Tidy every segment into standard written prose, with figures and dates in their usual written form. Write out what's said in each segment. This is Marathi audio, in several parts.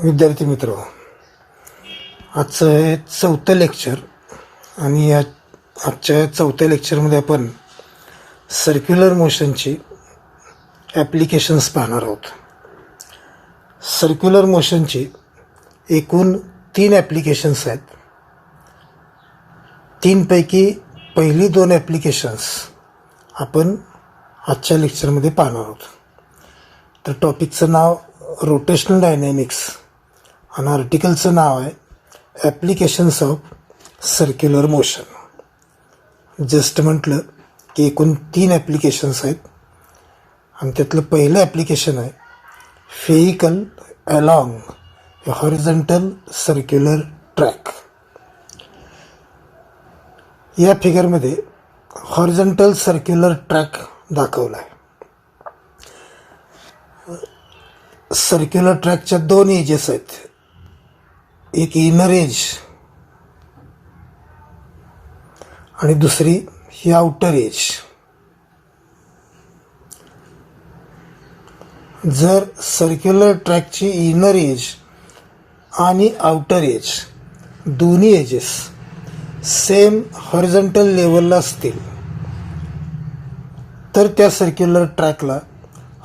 विद्यार्थी मित्र, आजचं आहे चौथं लेक्चर आणि आजच्या चौथ्या लेक्चरमध्ये आपण सर्क्युलर मोशनची ॲप्लिकेशन्स पाहणार आहोत. सर्क्युलर मोशनची एकूण 3 ॲप्लिकेशन्स आहेत. 3पैकी पहिली 2 ॲप्लिकेशन्स आपण आजच्या लेक्चरमध्ये पाहणार आहोत. तर टॉपिकचं नाव रोटेशनल डायनॅमिक्स आणि आर्टिकलचं नाव आहे applications of circular motion. Just म्हटलं की एकूण 3 ॲप्लिकेशन्स आहेत आणि त्यातलं पहिलं ॲप्लिकेशन आहे व्हेइकल अलॉंग ए हॉरिझॉन्टल सर्क्युलर ट्रॅक. या फिगरमध्ये हॉरिझॉन्टल सर्क्युलर ट्रॅक दाखवला आहे. सर्क्युलर ट्रॅकच्या 2 एजेस आहेत, एक इनर एज आणि दुसरी ही आउटर एज. जर सर्क्युलर ट्रॅकची इनर एज आणि आउटर एज दोन्ही एजेस सेम हॉरिझॉन्टल लेवलला असतील तर त्या सर्क्युलर ट्रॅकला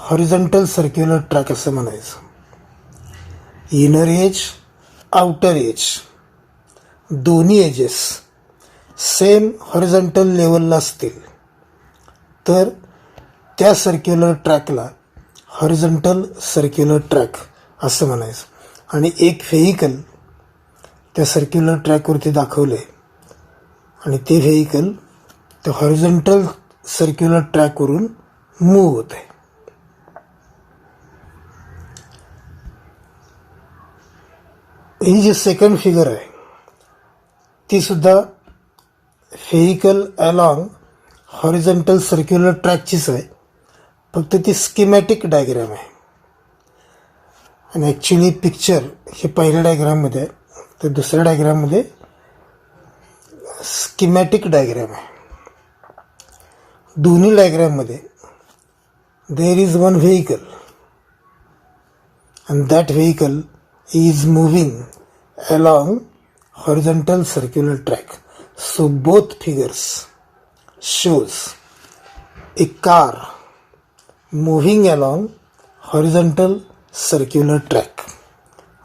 हॉरिझॉन्टल सर्क्युलर ट्रॅक असं म्हणायचं. इनर एज, आउटर एज दोन्ही एजेस सेम हॉरिझॉन्टल लेवलला असतील तर त्या सर्क्युलर ट्रॅकला हॉरिझॉन्टल सर्क्युलर ट्रॅक असं म्हणायचं. आणि एक व्हेइकल त्या सर्क्युलर ट्रॅकवरती दाखवलं आहे आणि ते व्हेइकल त्या हॉरिझॉन्टल सर्क्युलर ट्रॅकवरून मूव्ह होत आहे. ही जी सेकंड फिगर आहे ती सुद्धा व्हेइकल अलॉंग हॉरिझॉन्टल सर्क्युलर ट्रॅकचीच आहे, फक्त ती स्कीमॅटिक डायग्राम आहे. आणि ॲक्च्युली पिक्चर हे पहिल्या डायग्राममध्ये आहे, तर दुसऱ्या डायग्राममध्ये स्कीमॅटिक डायग्राम आहे. दोन्ही डायग्राममध्ये there is one vehicle and that vehicle is moving along horizontal circular track. So both figures shows a car moving along horizontal circular track.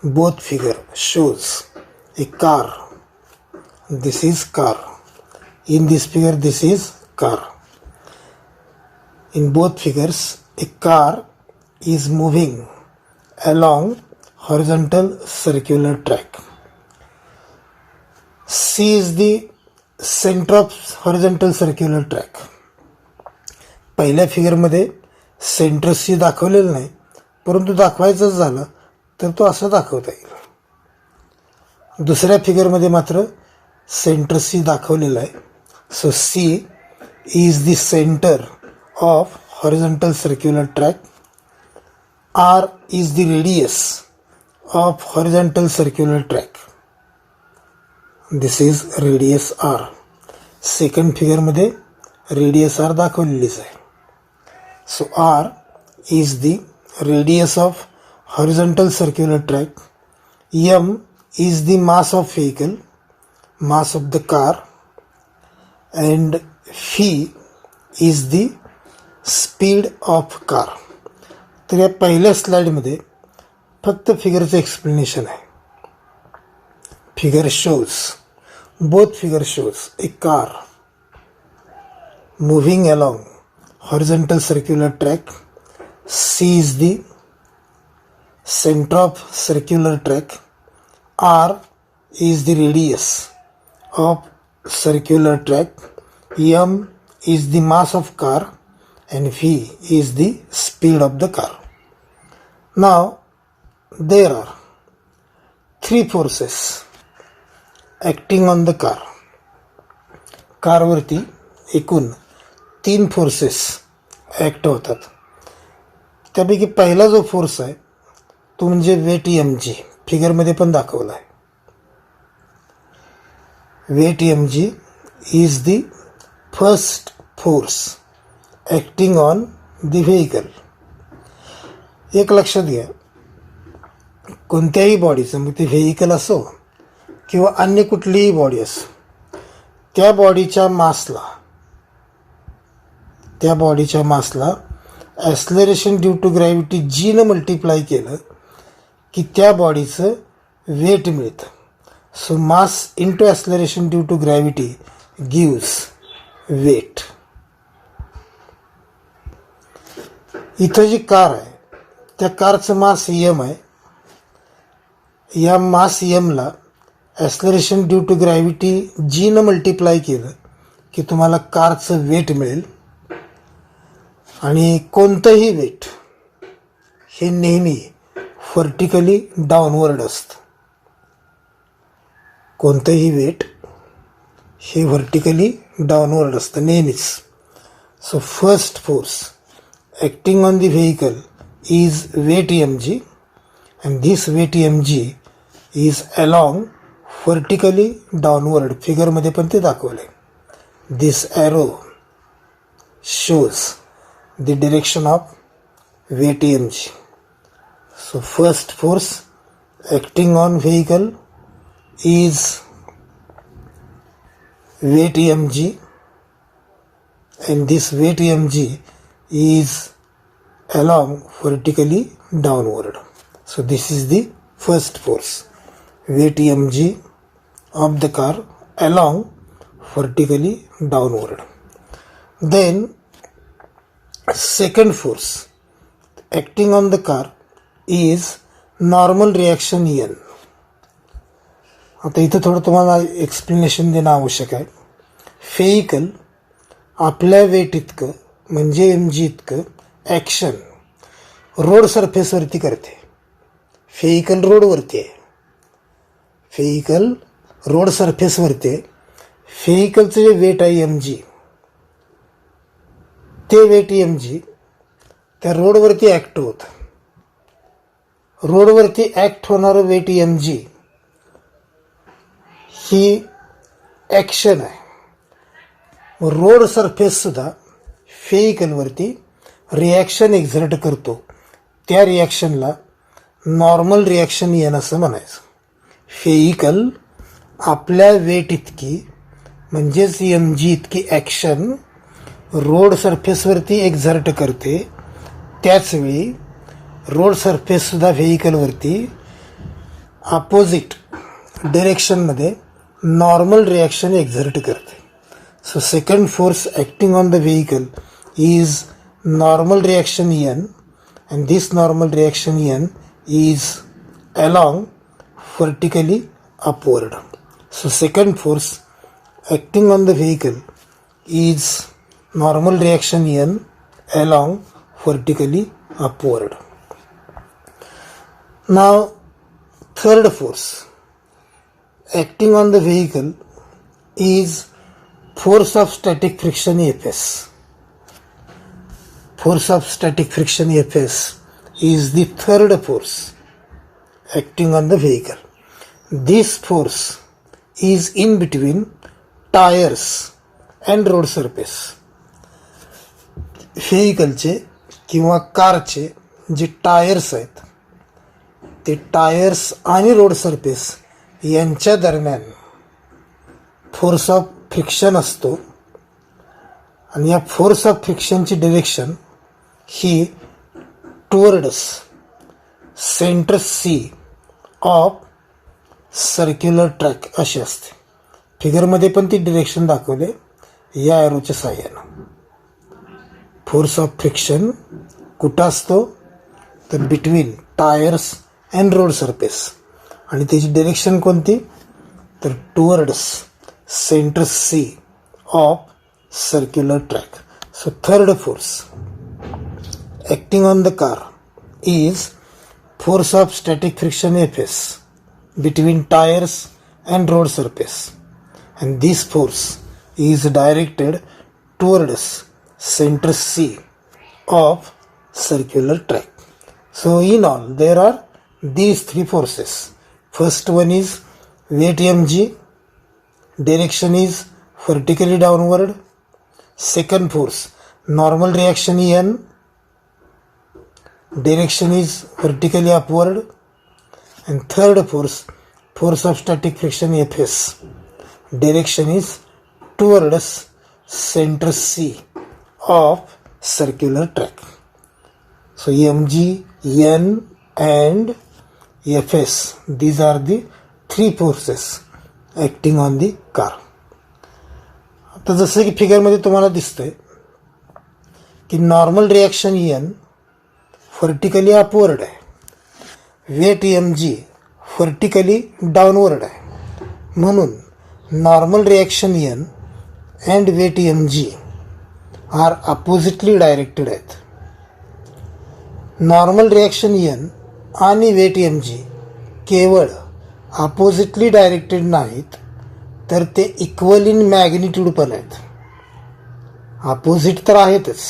Both figure shows a car. This is car. In this figure this is car. In both figures a car is moving along horizontal circular track. C is the center of horizontal circular track. पहिल्या फिगरमध्ये सेंटर C दाखवलेलं नाही, परंतु दाखवायचं झालं तर तो असं दाखवता येईल. दुसऱ्या फिगरमध्ये मात्र सेंटर C दाखवलेलं आहे. So C is the center of horizontal circular track. R is the radius of horizontal circular track. This is radius R. Second फिगरमध्ये radius R दाखवलेलीच आहे. So R is the radius of horizontal circular track. M is the mass of vehicle, mass of the car, and phi is the speed of car. तर या पहिल्या स्लाइडमध्ये फक्त फिगरचं एक्सप्लेनेशन आहे. Figure shows, both figure shows A car moving along horizontal circular track. C is the center of circular track. R is the radius of circular track. M is the mass of car and V is the speed of the car. Now there are 3 forces acting on the car. कारवरती एकूण 3 फोर्सेस ॲक्ट होतात. त्यापैकी पहिला जो फोर्स आहे तो म्हणजे वेट mg. फिगरमध्ये पण दाखवला आहे. Weight mg is the first force acting on the vehicle. एक लक्षात घ्या, कोणत्याही बॉडीचं, मग ते व्हेइकल असो किंवा अन्य कुठलीही बॉडी असो, त्या बॉडीच्या मासला ॲक्सलरेशन ड्यू टू ग्रॅव्हिटी जीनं मल्टिप्लाय केलं की त्या बॉडीचं वेट मिळतं. So mass into acceleration due to gravity gives weight. इथं जी कार आहे त्या कारचं मास एम आहे. या मास एमला ॲक्सलरेशन ड्यू टू ग्रॅव्हिटी जीनं मल्टिप्लाय केलं की तुम्हाला कारचं वेट मिळेल. आणि कोणतंही वेट हे नेहमी व्हर्टिकली डाऊनवर्ड असतं. कोणतंही वेट हे व्हर्टिकली डाऊनवर्ड असतं नेहमीच. So first force acting on the vehicle is weight mg and this weight mg is along vertically downward. फिगरमध्ये पण ते दाखवले. This arrow shows the direction of weight mg. So first force acting on vehicle is weight mg and this weight mg is along vertically downward. So this is the first force, weight mg of the car along vertically downward. Then second force acting on the car is normal reaction n. आता इथं थोडं तुम्हाला एक्सप्लेनेशन देणं आवश्यक आहे. व्हेइकल आपल्या वेट इतकं म्हणजे mg इतकं ॲक्शन रोड सरफेसवरती करते. व्हेइकल रोडवरती आहे, व्हेइकल रोड सरफेसवरती आहे. व्हेइकलचं जे वेट आहे mg, ते वेट mg त्या रोडवरती ॲक्ट होतं. रोडवरती ॲक्ट होणारं वेट mg ही ॲक्शन आहे. रोड सरफेससुद्धा व्हेइकलवरती रिॲक्शन एक्झर्ट करतो. त्या रिॲक्शनला नॉर्मल रिॲक्शन एन असं म्हणायचं. व्हेइकल आपल्या वेट इतकी म्हणजेच mg इतकी ॲक्शन रोड सरफेसवरती एक्झर्ट करते. त्याचवेळी रोड सरफेससुद्धा व्हेइकलवरती अपोजिट डिरेक्शनमध्ये नॉर्मल रिॲक्शन एक्झर्ट करते. So second force acting on the vehicle is normal reaction n and this normal reaction n is along vertically upward. So second force acting on the vehicle is normal reaction n along vertically upward. Now third force acting on the vehicle is force of static friction Fs. Force of static friction Fs is the third force acting on the vehicle. This force is in between tires and road surface. व्हेइकलचे किंवा कारचे जे टायर्स आहेत ते टायर्स आणि रोड सरफेस यांच्या दरम्यान फोर्स ऑफ फ्रिक्शन असतो. आणि या फोर्स ऑफ फ्रिक्शनची डिरेक्शन ही towards centre C of circular track अशी असते. फिगरमध्ये पण ती डिरेक्शन दाखवले या ॲरोच्या साहाय्यानं. फोर्स ऑफ फ्रिक्शन कुठं असतो तर between tyres and road surface. आणि त्याची डिरेक्शन कोणती तर towards centre C of circular track. So third force acting on the car is force of static friction Fs between tires and road surface, and this force is directed towards center C of circular track. So in all there are these three forces. First one is weight mg, direction is vertically downward. Second force normal reaction n, direction is vertically upward. and third force of static friction Fs. Direction is towards center C of circular track. So mg, n and Fs, these are the three forces acting on the car. आता जसं की फिगरमध्ये तुम्हाला दिसतंय की normal reaction N vertically upward आहे, वेट mg व्हर्टिकली डाऊनवर्ड आहे. म्हणून normal reaction N and weight mg are oppositely directed आहेत. नॉर्मल रिॲक्शन एन आणि वेट mg केवळ अपोजिटली डायरेक्टेड नाहीत, तर ते इक्वल इन मॅग्निट्यूड पण आहेत. अपोजिट तर आहेतच,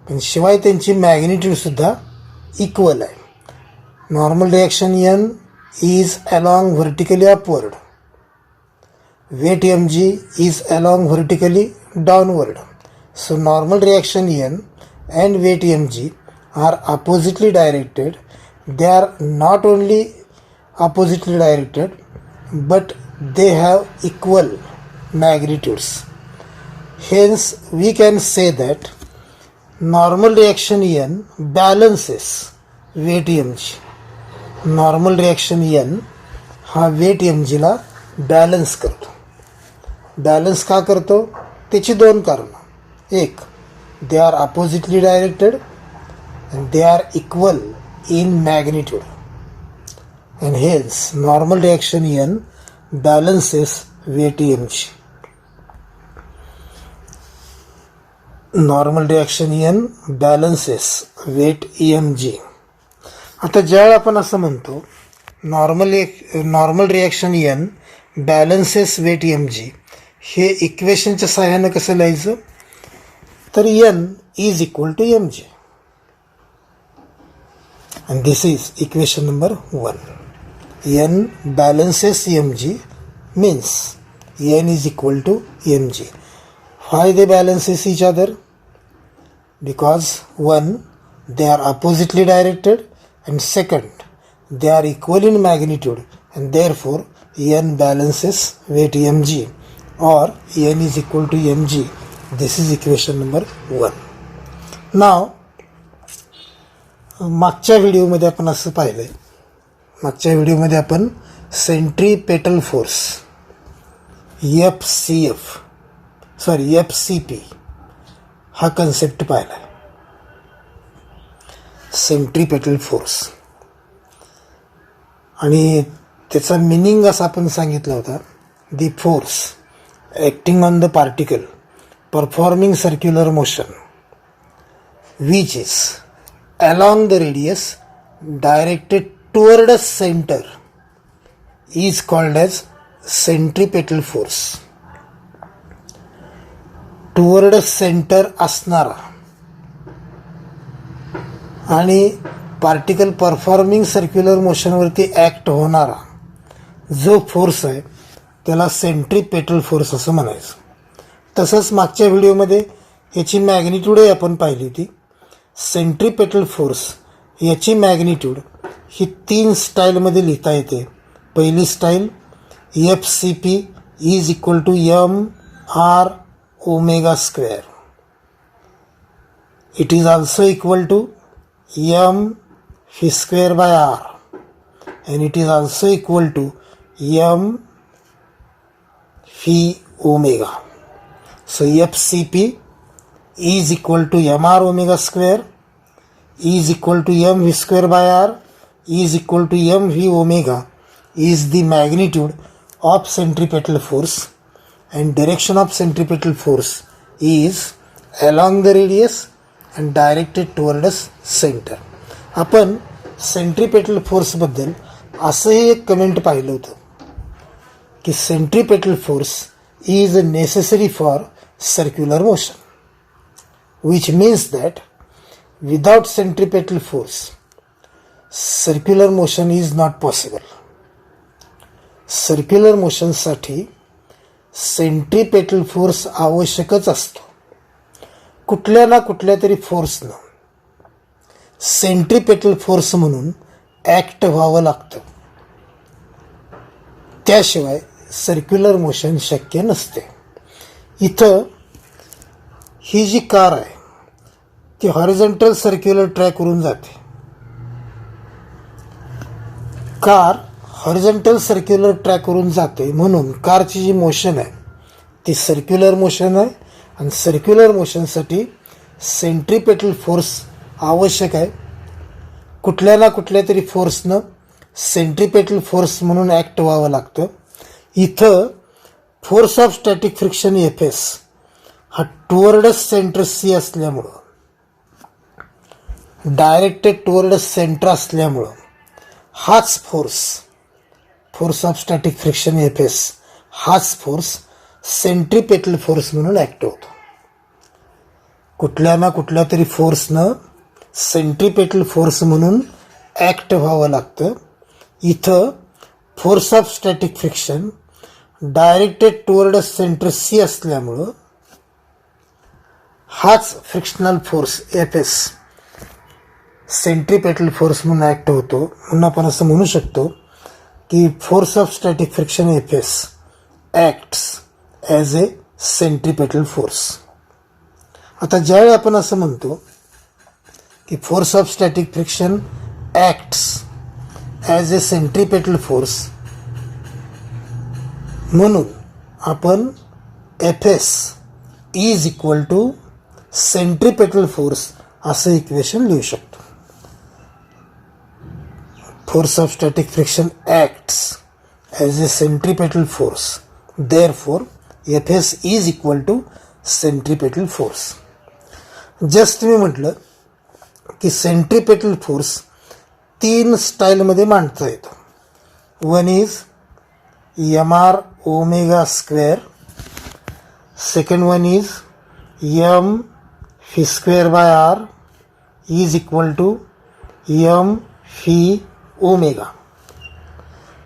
पण शिवाय त्यांची मॅग्निट्यूडसुद्धा इक्वल आहे. Normal reaction N is along vertically upward, weight mg is along vertically downward. So normal reaction N and weight mg are oppositely directed. They are not only oppositely directed, but they have equal magnitudes. Hence we can say that normal reaction N balances weight mg. Normal reaction N हा weight mg ला बॅलन्स करतो. बॅलन्स का करतो? त्याची दोन कारणं. एक, they are oppositely directed and they are equal in magnitude, and hence normal reaction N balances weight mg. Normal reaction N balances weight mg. आता ज्यावेळी आपण असं म्हणतो normal reaction N balances weight mg, हे इक्वेशनच्या सहाय्यानं कसं लिहायचं? तर n is equal to mg, and this is equation number 1. n balances mg means n is equal to mg. Why they balances each other? Because one, they are oppositely directed, and second, they are equal in magnitude, and therefore n balances weight mg, or n is equal to mg. This is equation number 1. Now मागच्या व्हिडिओमध्ये आपण असं पाहिलंय, मागच्या व्हिडिओमध्ये आपण सेंट्रीपेटल फोर्स एफसीपी हा कन्सेप्ट पाहिलाय. सेंट्रीपेटल फोर्स आणि त्याचा मिनिंग असा आपण सांगितला होता, the force acting on the particle performing circular motion which is along the radius directed toward a center is called as centripetal force. Toward a center असणारा आणि पार्टिकल परफॉर्मिंग सर्क्युलर मोशनवरती ॲक्ट होणारा जो फोर्स आहे त्याला सेंट्रीपेटल फोर्स असं म्हणायचं. तसंच मागच्या व्हिडिओमध्ये याची मॅग्निट्यूडही आपण पाहिली होती. सेंट्रीपेटल फोर्स याची मॅग्निट्यूड ही 3 स्टाईलमध्ये लिहिता येते. पहिली style FCP is equal to mr omega square. It is also equal to m v square by r, and it is also equal to m v omega. So FCP is equal to mr omega square is equal to m v square by r is equal to m v omega is the magnitude of centripetal force, and direction of centripetal force is along the radius and directed towards center. आपण सेंट्रीपेटल फोर्सबद्दल असंही एक कमेंट पाहिलं होतं की centripetal force is necessary for circular motion, which means that without centripetal force circular motion is not possible. Circular मोशनसाठी सेंट्रीपेटल फोर्स आवश्यकच असतो. कुठल्या ना कुठल्या तरी फोर्सनं सेंट्रीपेटल फोर्स म्हणून ॲक्ट व्हावं लागतं, त्याशिवाय सर्क्युलर मोशन शक्य नसते. इथं ही जी कार आहे ती हॉरिझॉन्टल सर्क्युलर ट्रॅकवरून जाते. कार हॉरिझॉन्टल सर्क्युलर ट्रॅकवरून जाते म्हणून कारची जी मोशन आहे ती सर्क्युलर मोशन आहे आणि सर्क्युलर मोशनसाठी सेंट्रिपेटल फोर्स आवश्यक आहे. कुठल्या ना कुठल्या तरी फोर्सनं सेंट्रिपेटल फोर्स म्हणून ॲक्ट व्हावं लागतं. इथं force of static friction F S हा टुवर्डस सेंटर सी असल्यामुळं, डायरेक्टेड टुवर्डस सेंटर असल्यामुळं हाच force of static friction F S हाच फोर्स सेंट्रिपेटल फोर्स म्हणून ॲक्ट होतो. कुठल्या ना कुठल्या तरी फोर्सनं सेंट्रिपेटल फोर्स म्हणून ॲक्ट व्हावं लागतं. इथं force of static friction directed towards centre C असल्यामुळं हाच frictional force F S centripetal force म्हणून ॲक्ट होतो. म्हणून आपण असं म्हणू शकतो की force of static friction F S acts as a centripetal force. आता ज्यावेळी आपण असं म्हणतो की force of static friction acts as a centripetal force, म्हणून आपण F S is equal to centripetal force असं इक्वेशन लिहू शकतो. Force of static friction acts as a centripetal force, therefore F S is equal to centripetal force. Just मी म्हटलं की सेंट्रिपेटल फोर्स 3 स्टाईलमध्ये मांडता येतो. One is M R omega square, second one is M v square by R is equal to M v omega.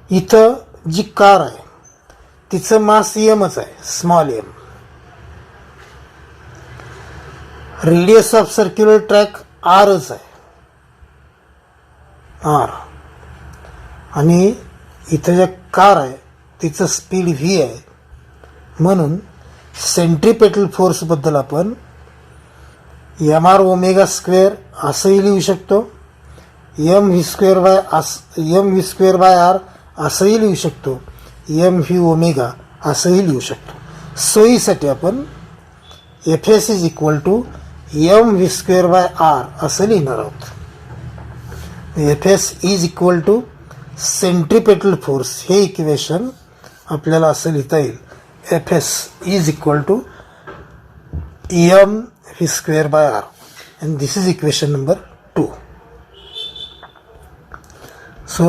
इथं जी कार आहे तिचं मास एमच आहे, small M. Radius of circular track आरच आहे, आर. आणि इथं ज्या कार आहे तिचं स्पीड व्ही आहे. म्हणून सेंट्रिपेटल फोर्सबद्दल आपण एम आर ओमेगा स्क्वेअर असंही लिहू शकतो, M V square by R असंही लिहू शकतो, एम व्ही ओमेगा असंही लिहू शकतो. सोयीसाठी आपण F S is equal to M V square by R असं लिहिणार आहोत. F S is equal to centripetal force हे इक्वेशन आपल्याला असं लिहिता येईल, F S is equal to M V square by R, and this is equation number 2. So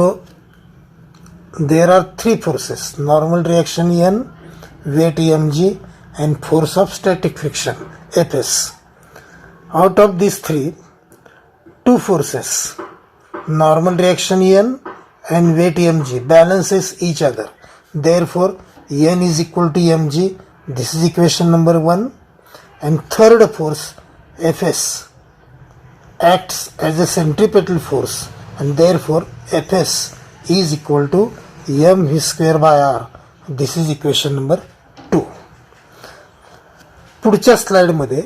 there are 3 forces: normal reaction N, weight mg, and force of static friction Fs. Out of these 3, 2 forces, normal reaction N and weight mg, balances each other. Therefore N is equal to mg. This is equation number 1. And third force Fs acts as a centripetal force, and therefore Fs is equal to m v square by r. This is equation number 2. पुढच्या स्लाइडमध्ये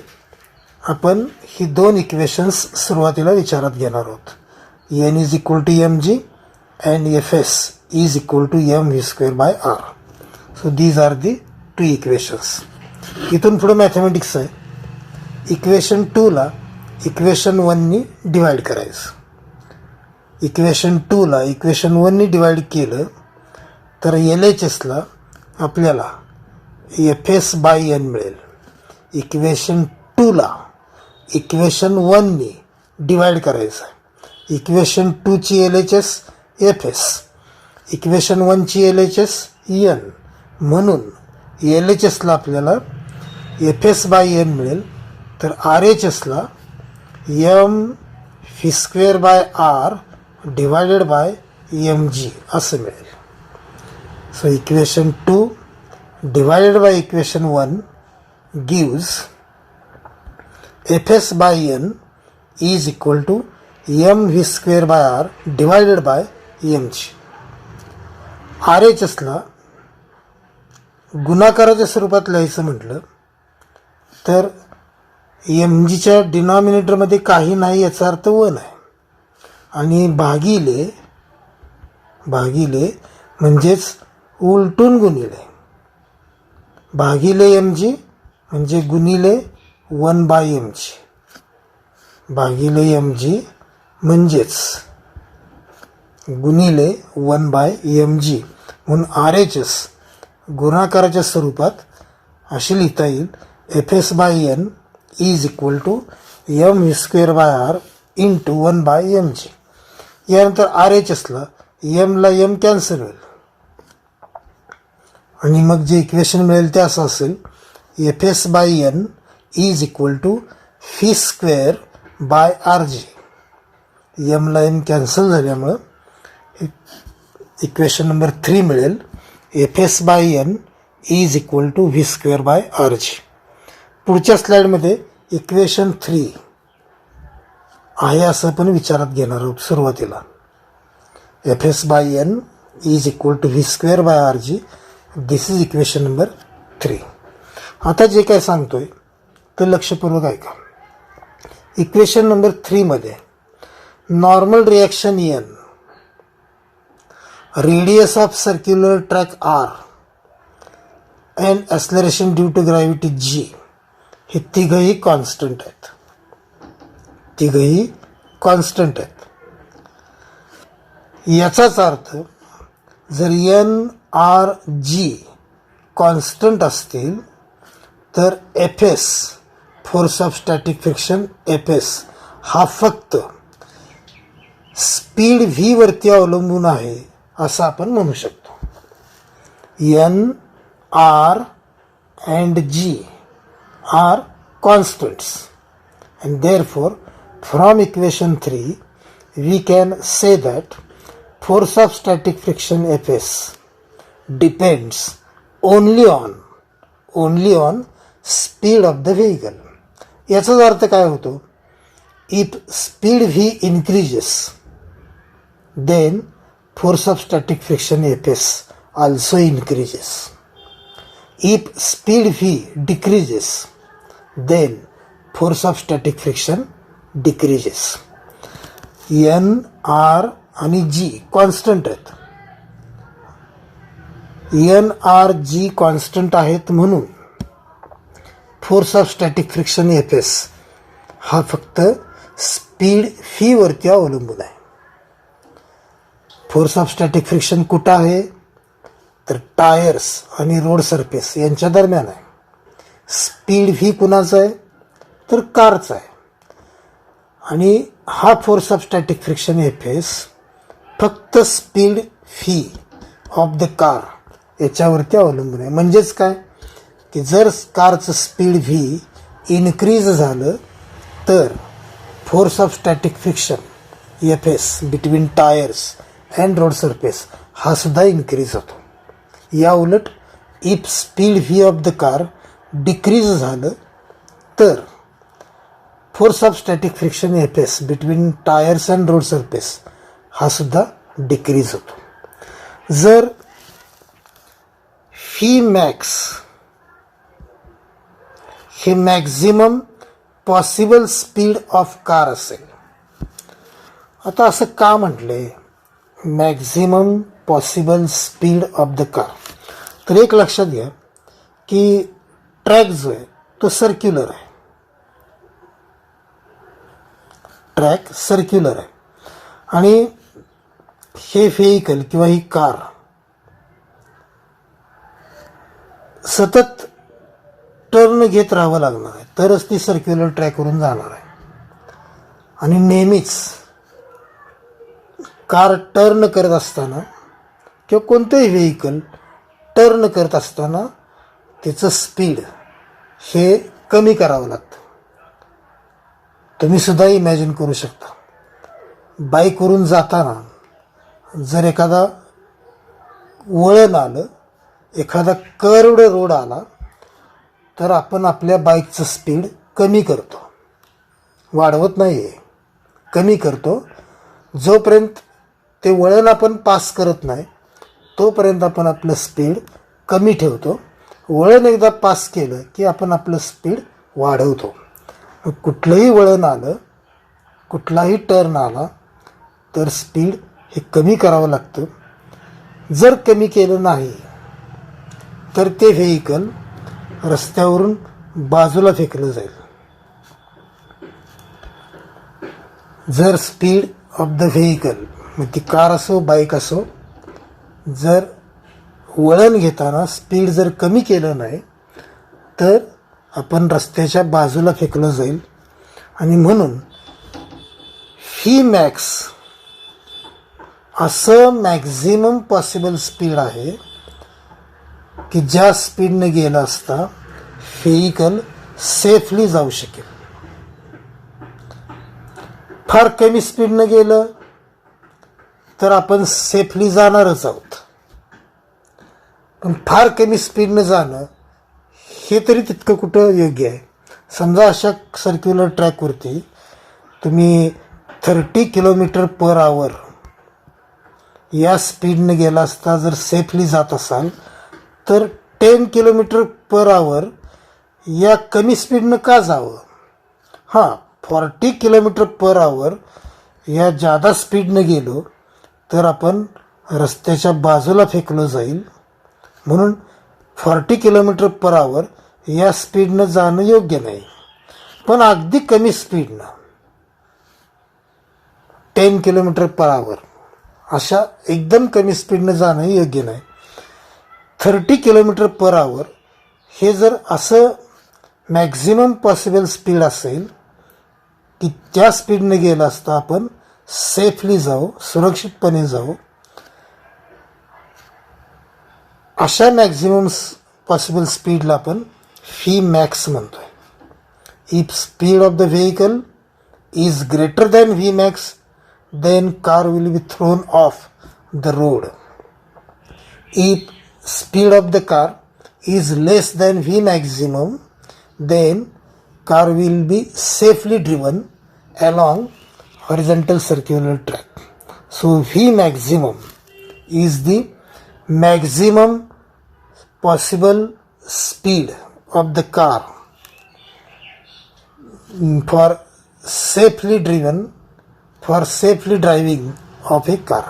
आपण ही 2 इक्वेशन्स सुरुवातीला विचारात घेणार आहोत. n is equal to mg and Fs is equal to m v square by r. So these are the 2 equations. इथून पुढे मॅथमॅटिक्स आहे. इक्वेशन 2 ला इक्वेशन 1 नी डिवाइड करायचं. इक्वेशन 2 ला इक्वेशन 1 नी डिवाइड केलं तर एल एच एसला आपल्याला एफ एस बाय एन मिळेल. इक्वेशन 2 ला इक्वेशन 1 नी डिवाइड करायचं. इक्वेशन 2 ची L H S F S, equation 1 ची एल एच एस एन. म्हणून एल एच एसला आपल्याला एफ एस बाय एन मिळेल, तर आर एच एसला M V square by R divided by M G असं मिळेल. So equation 2 divided by equation 1 gives F S by N is equal to M V square by R divided by M G. R H एसला गुणाकाराच्या स्वरूपात लिहायचं म्हटलं तर एम जीच्या डिनॉमिनेटरमध्ये काही नाही याचा अर्थ 1 आहे आणि भागिले म्हणजेच उलटून गुणिले भागिले एम जी म्हणजे गुणिले 1 बाय एम जी भागिले एम जी म्हणजेच गुणिले 1 बाय एम जी. म्हणून आर एच एस गुणाकाराच्या स्वरूपात अशी लिहिता येईल F S by N is equal to M V square by R into 1 by M G. यानंतर आर एच एसला एमला एम कॅन्सल होईल आणि मग जे इक्वेशन मिळेल ते असं असेल F S by N is equal to V square by R G. एमला एम कॅन्सल झाल्यामुळं इक्वेशन नंबर 3 मिळेल F S by N is equal to V square by R G. पुढच्या स्लाईडमध्ये इक्वेशन 3 आहे असं पण विचारात घेणार आहोत सुरुवातीला. F S by N is equal to V square by R G. This is equation number 3. आता जे काय सांगतोय ते लक्षपूर्वक ऐका. इक्वेशन नंबर 3 मध्ये normal reaction N, radius of circular track R and acceleration due to gravity G हे तिघही कॉन्स्टंट आहेत. याचाच अर्थ जर एन आर जी कॉन्स्टंट असतील तर F S force of static friction F S हा फक्त स्पीड व्ही वरती अवलंबून आहे असं आपण म्हणू शकतो. N R and G are constants and therefore from equation 3 we can say that force of static friction Fs depends only on speed of the vehicle. याचाच अर्थ काय होतो if speed v increases then force of static friction Fs also increases. If speed v decreases then force of static friction decreases. N, R आणि G कॉन्स्टंट आहेत. N, R, G कॉन्स्टंट आहेत म्हणून force of static friction Fs हा फक्त स्पीड फी वरती अवलंबून आहे. फोर्स ऑफ स्टॅटिक फ्रिक्शन कुठं आहे तर टायर्स आणि रोड सरफेस यांच्या दरम्यान आहे. स्पीड व्ही कुणाचं आहे तर कारचा आहे आणि हा force of static friction F S फक्त speed V of the car याच्यावरती अवलंबून आहे. म्हणजेच काय की जर कारचं स्पीड व्ही इन्क्रीज झालं तर force of static friction F S between tyres and road surface हा सुद्धा इन्क्रीज होतो. या उलट if speed V of the car decrease झालं तर force of static friction F S between tyres and road surface हा सुद्धा डिक्रीज होतो. जर फी मॅक्स हे maximum possible speed of car असेल. आता असं का म्हटलंय maximum possible speed of the car, तर एक लक्षात घ्या की ट्रॅक जो आहे तो सर्क्युलर आहे. ट्रॅक सर्क्युलर आहे आणि हे व्हेइकल किंवा ही कार सतत टर्न घेत राहावं लागणार आहे तरच ती सर्क्युलर ट्रॅकवरून जाणार आहे. आणि नेहमीच कार टर्न करत असताना किंवा कोणतंही व्हेइकल टर्न करत असताना त्याचं स्पीड हे कमी करावं लागतं. तुम्ही सुद्धा इमॅजिन करू शकता बाईकवरून जाताना जर एखादा वळण आलं, एखादा कर्व्ड रोड आला तर आपण आपल्या बाईकचं स्पीड कमी करतो, वाढवत नाही आहे. कमी करतो. जोपर्यंत ते वळण आपण पास करत नाही तोपर्यंत आपण आपलं स्पीड कमी ठेवतो. वळण एकदा पास केलं की आपण आपलं स्पीड वाढवतो. कुठलंही वळण आलं, कुठलाही टर्न आला तर स्पीड हे कमी करावं लागतं. जर कमी केलं नाही तर ते व्हेइकल रस्त्यावरून बाजूला फेकलं जाईल. जर स्पीड ऑफ द व्हेइकल, मग ती कार असो बाईक असो, जर वळण घेताना स्पीड जर कमी केलं नाही तर आपण रस्त्याच्या बाजूला फेकलं जाईल. आणि म्हणून व्ही मॅक्स असं मॅक्झिमम पॉसिबल स्पीड आहे की ज्या स्पीडने गेला असता व्हेइकल सेफली जाऊ शकेल. फार कमी स्पीडनं गेलं तर आपण सेफली जाणारच आहोत, पण फार कमी स्पीडनं जाणं हे तरी तितकं कुठं योग्य आहे. समजा अशा सर्क्युलर ट्रॅकवरती तुम्ही 30 km/h या स्पीडनं गेला असता जर सेफली जात असाल तर 10 km/h या कमी स्पीडनं का जावं? हां, 40 km/h या जादा स्पीडनं गेलो तर आपण रस्त्याच्या बाजूला फेकलं जाईल. म्हणून 40 km/h या स्पीडनं जाणं योग्य नाही. पण अगदी कमी स्पीडनं 10 km/h अशा एकदम कमी स्पीडनं जाणं योग्य नाही. 30 km/h हे जर असं मॅक्झिमम पॉसिबल स्पीड असेल की त्या स्पीडनं गेलं असता आपण सेफली जाऊ, सुरक्षितपणे जाऊ, अशा मॅक्झिमम पॉसिबल स्पीडला आपण व्ही मॅक्स म्हणतोय. If speed of the vehicle is greater than V max then car will be thrown off the road. If speed of the car is less than V maximum, then car will be safely driven along horizontal circular track. So V maximum is the maximum possible speed of the car for safely driving of a car.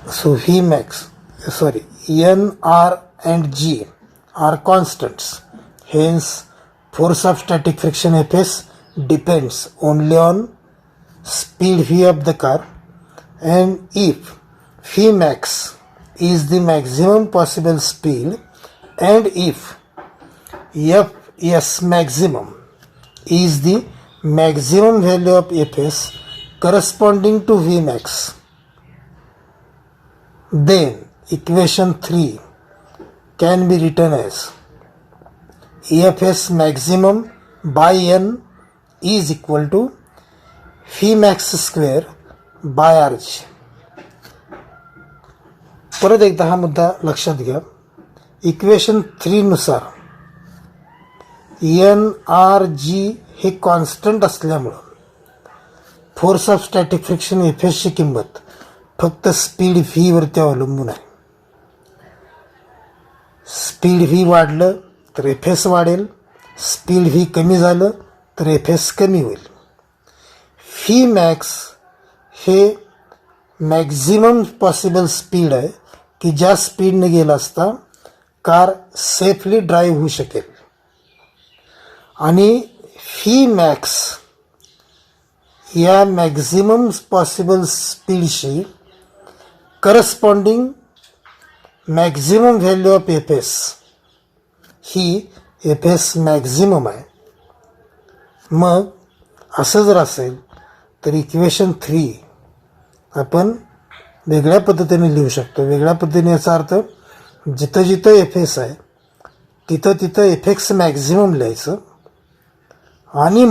So V max, N, R and G are constants. Hence, force of static friction Fs depends only on speed V of the car. And if V max is the maximum possible speed and if Fs maximum is the maximum value of Fs corresponding to Vmax, then equation 3 can be written as Fs maximum by N is equal to Vmax square by Rg. परत एकदा हा मुद्दा लक्षात घ्या. इक्वेशन 3 नुसार NRG हे कॉन्स्टंट असल्यामुळं फोर्स ऑफ स्टॅटिक फ्रिक्शन एफएसची किंमत फक्त स्पीड व्ही वरती अवलंबून आहे. स्पीड व्ही वाढलं तर एफएस वाढेल, स्पीड व्ही कमी झालं तर एफएस कमी होईल. व्ही मॅक्स हे मॅक्झिमम पॉसिबल स्पीड आहे की ज्या स्पीडने गेला असता कार सेफली ड्राईव्ह होऊ शकेल. आणि व्ही मॅक्स या मॅक्झिमम पॉसिबल स्पीडशी corresponding maximum value of F S ही एफएस मॅक्झिमम आहे. मग असं जर असेल तर इक्वेशन 3 आपण वेगळ्या पद्धतीने लिहू शकतो. वेगळ्या पद्धतीने याचा अर्थ जिथं जिथं एफएस आहे तिथं तिथं एफएक्स मॅक्झिमम लिहायचं आणि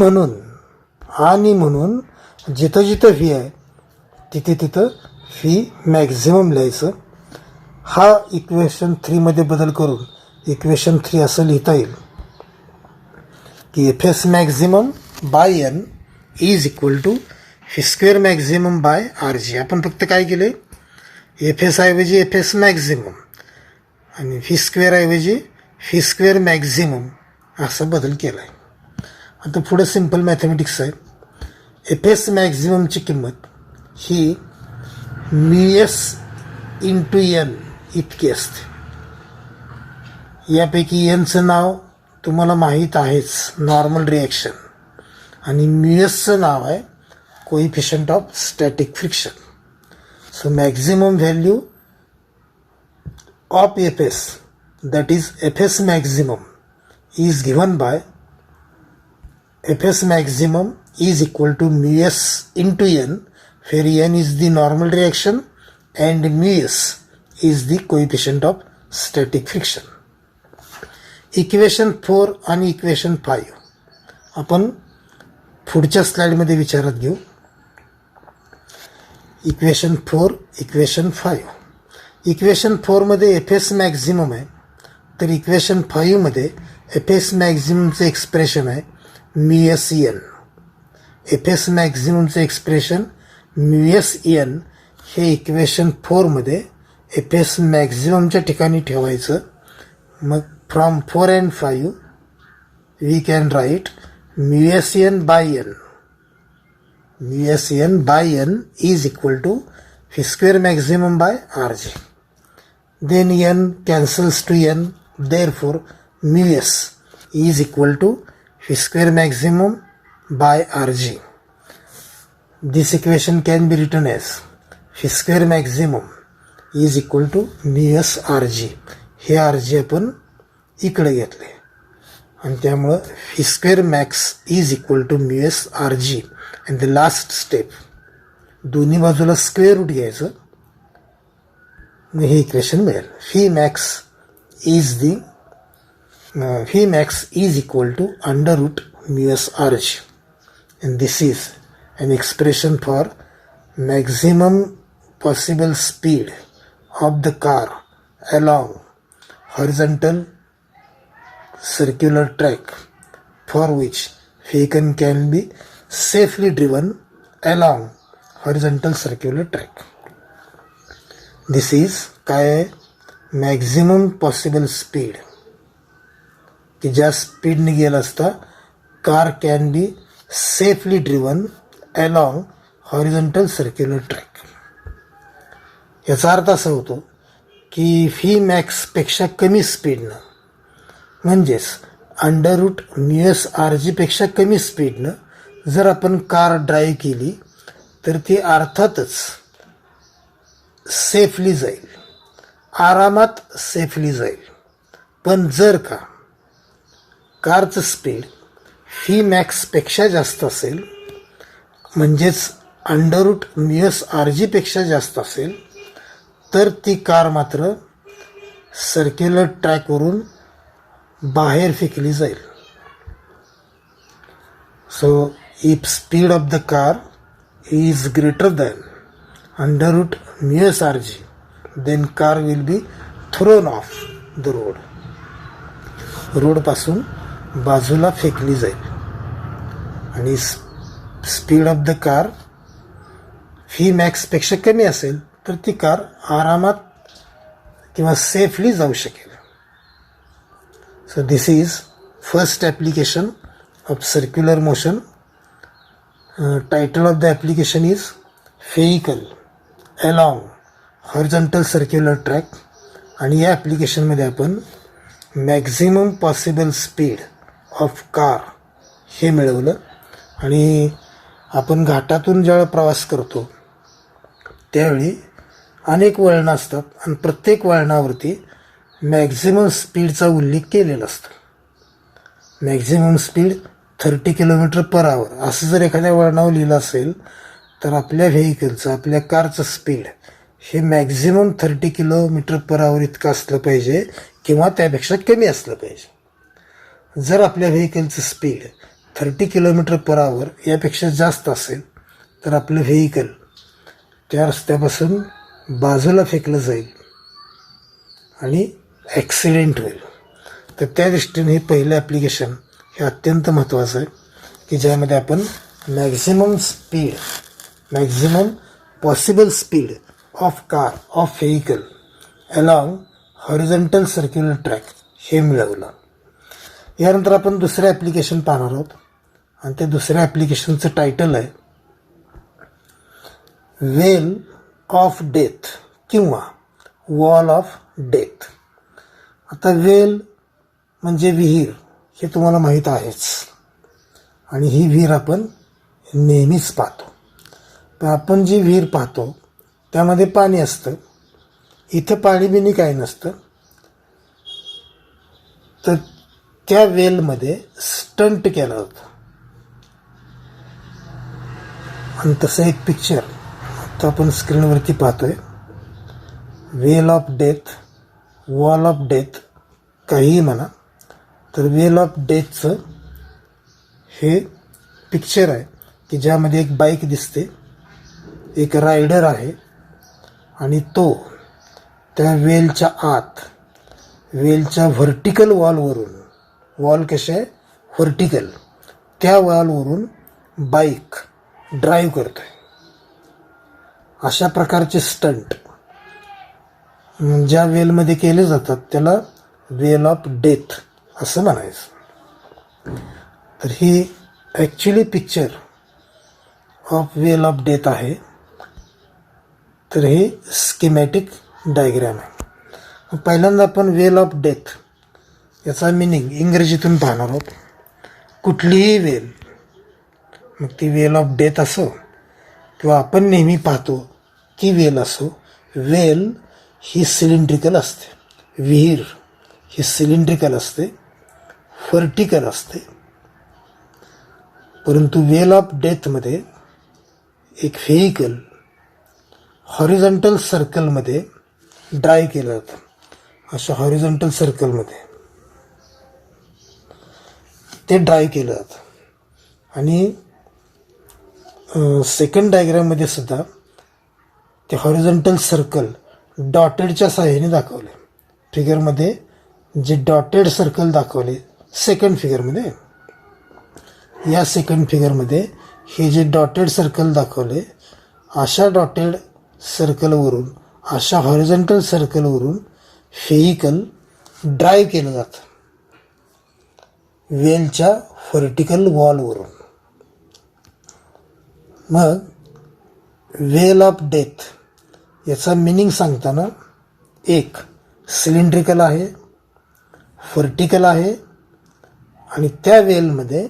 म्हणून जिथं जिथं व्ही आहे तिथे तिथं व्ही मॅक्झिमम लिहायचं. हा इक्वेशन 3 बदल करून इक्वेशन 3 असं लिहिता येईल की F S maximum by N is equal to V square maximum by R G. आपण फक्त काय केले, एफ एस ऐवजी एफ एस मॅक्झिमम आणि व्ही स्क्वेअर ऐवजी व्ही स्क्वेअर मॅक्झिमम असा बदल केला आहे. आता पुढे सिम्पल मॅथमॅटिक्स आहे. एफ एस मॅक्झिममची किंमत ही म्यू एस इंटू एन इतकी असते. यापैकी एनचं नाव तुम्हाला माहीत आहेच, नॉर्मल रिॲक्शन, आणि म्यू एसचं नाव आहे coefficient of static friction. So maximum value of F S, that is Fs maximum, is given by Fs maximum is equal to mu s into n, where n is the normal reaction and mu s is the coefficient of static friction. Equation 4 आणि इक्वेशन 5 आपण पुढच्या स्लाइडमध्ये विचारात घेऊ. Equation 4, equation 5. इक्वेशन 4 मध्ये एफ एस मॅक्झिमम आहे, तर इक्वेशन 5 मध्ये एफ एस मॅक्झिममचं एक्सप्रेशन आहे mu S N. F S मॅक्झिममचं एक्सप्रेशन म्यू एस एन हे इक्वेशन 4 मध्ये एफ एस मॅक्झिममच्या ठिकाणी ठेवायचं. मग from 4 and 5 we can write mu S N by N. Mu S N by N is equal to V square maximum by R G. Then n cancels to n, therefore mu s is equal to v square maximum by rg. This equation can be written as v square maximum is equal to mu s rg. हे rg आपण इकडे घेतले आणि त्यामुळं v square max is equal to mu s rg. and the last step, दोन्ही बाजूला स्क्वेअर रूट घ्यायचं, हे इक्वेशन मिळेल. V max is equal to under root mu S R G. And this is an expression for maximum possible speed of the car along horizontal circular track for which vehicle can be safely driven along horizontal circular track. This is काय मॅक्झिमम पॉसिबल स्पीड की ज्या स्पीडने गेला असता car can be safely driven along horizontal circular track. याचा अर्थ असा होतो की व्ही मॅक्सपेक्षा कमी स्पीडनं, म्हणजेच under root mu S R जीपेक्षा कमी स्पीडनं जर आपण कार ड्राईव्ह केली तर ती अर्थातच सेफली जाईल, आरामात सेफली जाईल. पण जर का कारचं स्पीड व्ही मॅक्सपेक्षा जास्त असेल, म्हणजेच under root mu S R जीपेक्षा जास्त असेल, तर ती कार मात्र सर्क्युलर ट्रॅकवरून बाहेर फेकली जाईल. So if speed of the car is greater than under root mu S R G, then car will be thrown off the road. रोडपासून बाजूला फेकली जाईल. आणि speed of the car V मॅक्सपेक्षा कमी असेल तर ती कार आरामात किंवा सेफली जाऊ शकेल. So this is first application of circular motion. Title of the application is vehicle along horizontal circular track. आणि या ॲप्लिकेशनमध्ये आपण maximum possible speed of car हे मिळवलं. आणि आपण घाटातून ज्यावेळी प्रवास करतो त्यावेळी अनेक वळणं असतात आणि प्रत्येक वळणावरती मॅक्झिमम स्पीडचा उल्लेख केलेला असतो. मॅक्झिमम स्पीड 30 km/h असं जर एखाद्या वळणावर लिहिलं असेल तर आपल्या व्हेइकलचं, आपल्या कारचं स्पीड हे मॅक्झिमम 30 km/h इतकं असलं पाहिजे किंवा त्यापेक्षा कमी असलं पाहिजे. जर आपल्या व्हेइकलचं स्पीड 30 km/h यापेक्षा जास्त असेल तर आपलं व्हेइकल त्या रस्त्यापासून बाजूला फेकलं जाईल आणि ॲक्सिडेंट होईल. तर त्या दृष्टीने हे पहिलं ॲप्लिकेशन हे अत्यंत महत्त्वाचं आहे की ज्यामध्ये आपण maximum speed, maximum possible speed of car, of vehicle along horizontal circular track हे मिळवलं. यानंतर आपण दुसरं ॲप्लिकेशन पाहणार आहोत आणि ते दुसऱ्या ॲप्लिकेशनचं टायटल आहे वेल ऑफ डेथ किंवा वॉल ऑफ डेथ. आता वेल म्हणजे विहीर हे तुम्हाला माहीत आहेच आणि ही विहीर आपण नेहमीच पाहतो. पण आपण जी विहीर पाहतो त्यामध्ये पाणी असतं. इथं पाणी बिनी काही नसतं. तर त्या वेलमध्ये स्टंट केलं होतं आणि तसं एक पिक्चर आता आपण स्क्रीनवरती पाहतोय. Well of death, wall of death काहीही म्हणा. तर वेल ऑफ डेथचं हे पिक्चर आहे की ज्यामध्ये एक बाईक दिसते, एक रायडर आहे आणि तो त्या वेलच्या आत, वेलच्या व्हर्टिकल वॉलवरून, वॉल कसे आहे व्हर्टिकल, त्या वॉलवरून बाईक ड्राईव्ह करतोय. अशा प्रकारचे स्टंट ज्या वेलमध्ये केले जातात त्याला वेल ऑफ डेथ असं म्हणायचं. तर ही actually picture of well of death आहे. तर हे स्कीमॅटिक डायग्रॅम आहे. पहिल्यांदा आपण वेल ऑफ डेथ याचा मिनिंग इंग्रजीतून पाहणार आहोत. कुठलीही वेल, मग ती वेल ऑफ डेथ असो किंवा आपण नेहमी पाहतो की वेल असो, वेल ही सिलेंड्रिकल असते. विहीर ही सिलेंड्रिकल असते, व्हर्टिकल असते. परंतु वेल ऑफ डेथमध्ये एक व्हेइकल हॉरिझॉन्टल सर्कलमध्ये ड्राईव्ह केलं जातं. अशा हॉरिझॉन्टल सर्कलमध्ये ते ड्राईव्ह केलं जातं. आणि सेकंड डायग्राममध्ये सुद्धा ते हॉरिझॉन्टल सर्कल डॉटेडच्या साहाय्याने दाखवले. फिगरमध्ये जे डॉटेड सर्कल दाखवले सेकंड फिगरमध्ये, या सेकंड फिगरमध्ये हे जे डॉटेड सर्कल दाखवले, अशा डॉटेड सर्कलवरून, अशा हॉरिझॉन्टल सर्कलवरून व्हेइकल ड्राईव्ह केलं जातं वेलच्या व्हर्टिकल वॉलवरून. मग वेल ऑफ डेथ याचा मिनिंग सांगताना एक सिलेंड्रिकल आहे, व्हर्टिकल आहे आणि त्या वेलमध्ये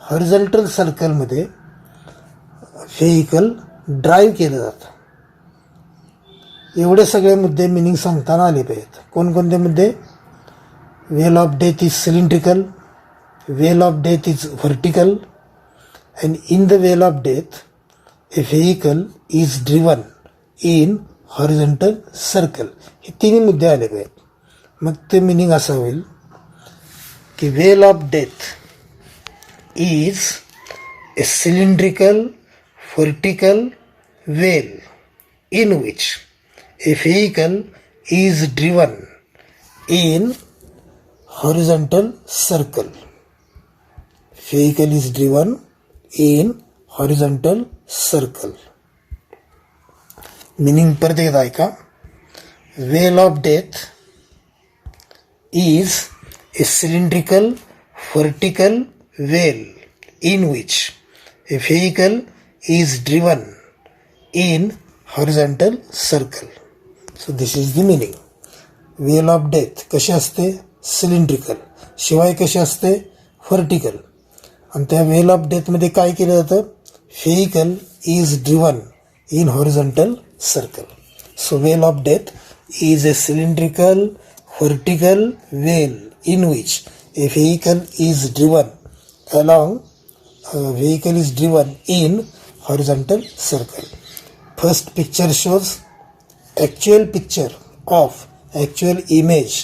हॉरिझॉन्टल सर्कलमध्ये व्हेइकल ड्राईव्ह केलं जातं. एवढे सगळे मुद्दे मिनिंग सांगताना आले पाहिजेत. कोणकोणते मुद्दे? Well of death is cylindrical, well of death is vertical, and in the well of death a vehicle is driven in horizontal circle. हे तिन्ही मुद्दे आले पाहिजेत. मग ते मिनिंग असं होईल की well of death is a cylindrical vertical well in which a vehicle is driven in horizontal circle. Vehicle is driven in horizontal circle. Meaning परत एकदा ऐका. Veil of death is a cylindrical vertical veil in which a vehicle is driven in horizontal circle. So this is the meaning. Veil of death कशी असते? सिलेंड्रिकल. शिवाय कशी असते? व्हर्टिकल. आणि त्या वेल ऑफ डेथमध्ये काय केलं जातं? Vehicle is driven in horizontal circle. So well of death is a cylindrical vertical well in which A vehicle is driven along vehicle is driven in horizontal circle. First picture shows actual picture of actual image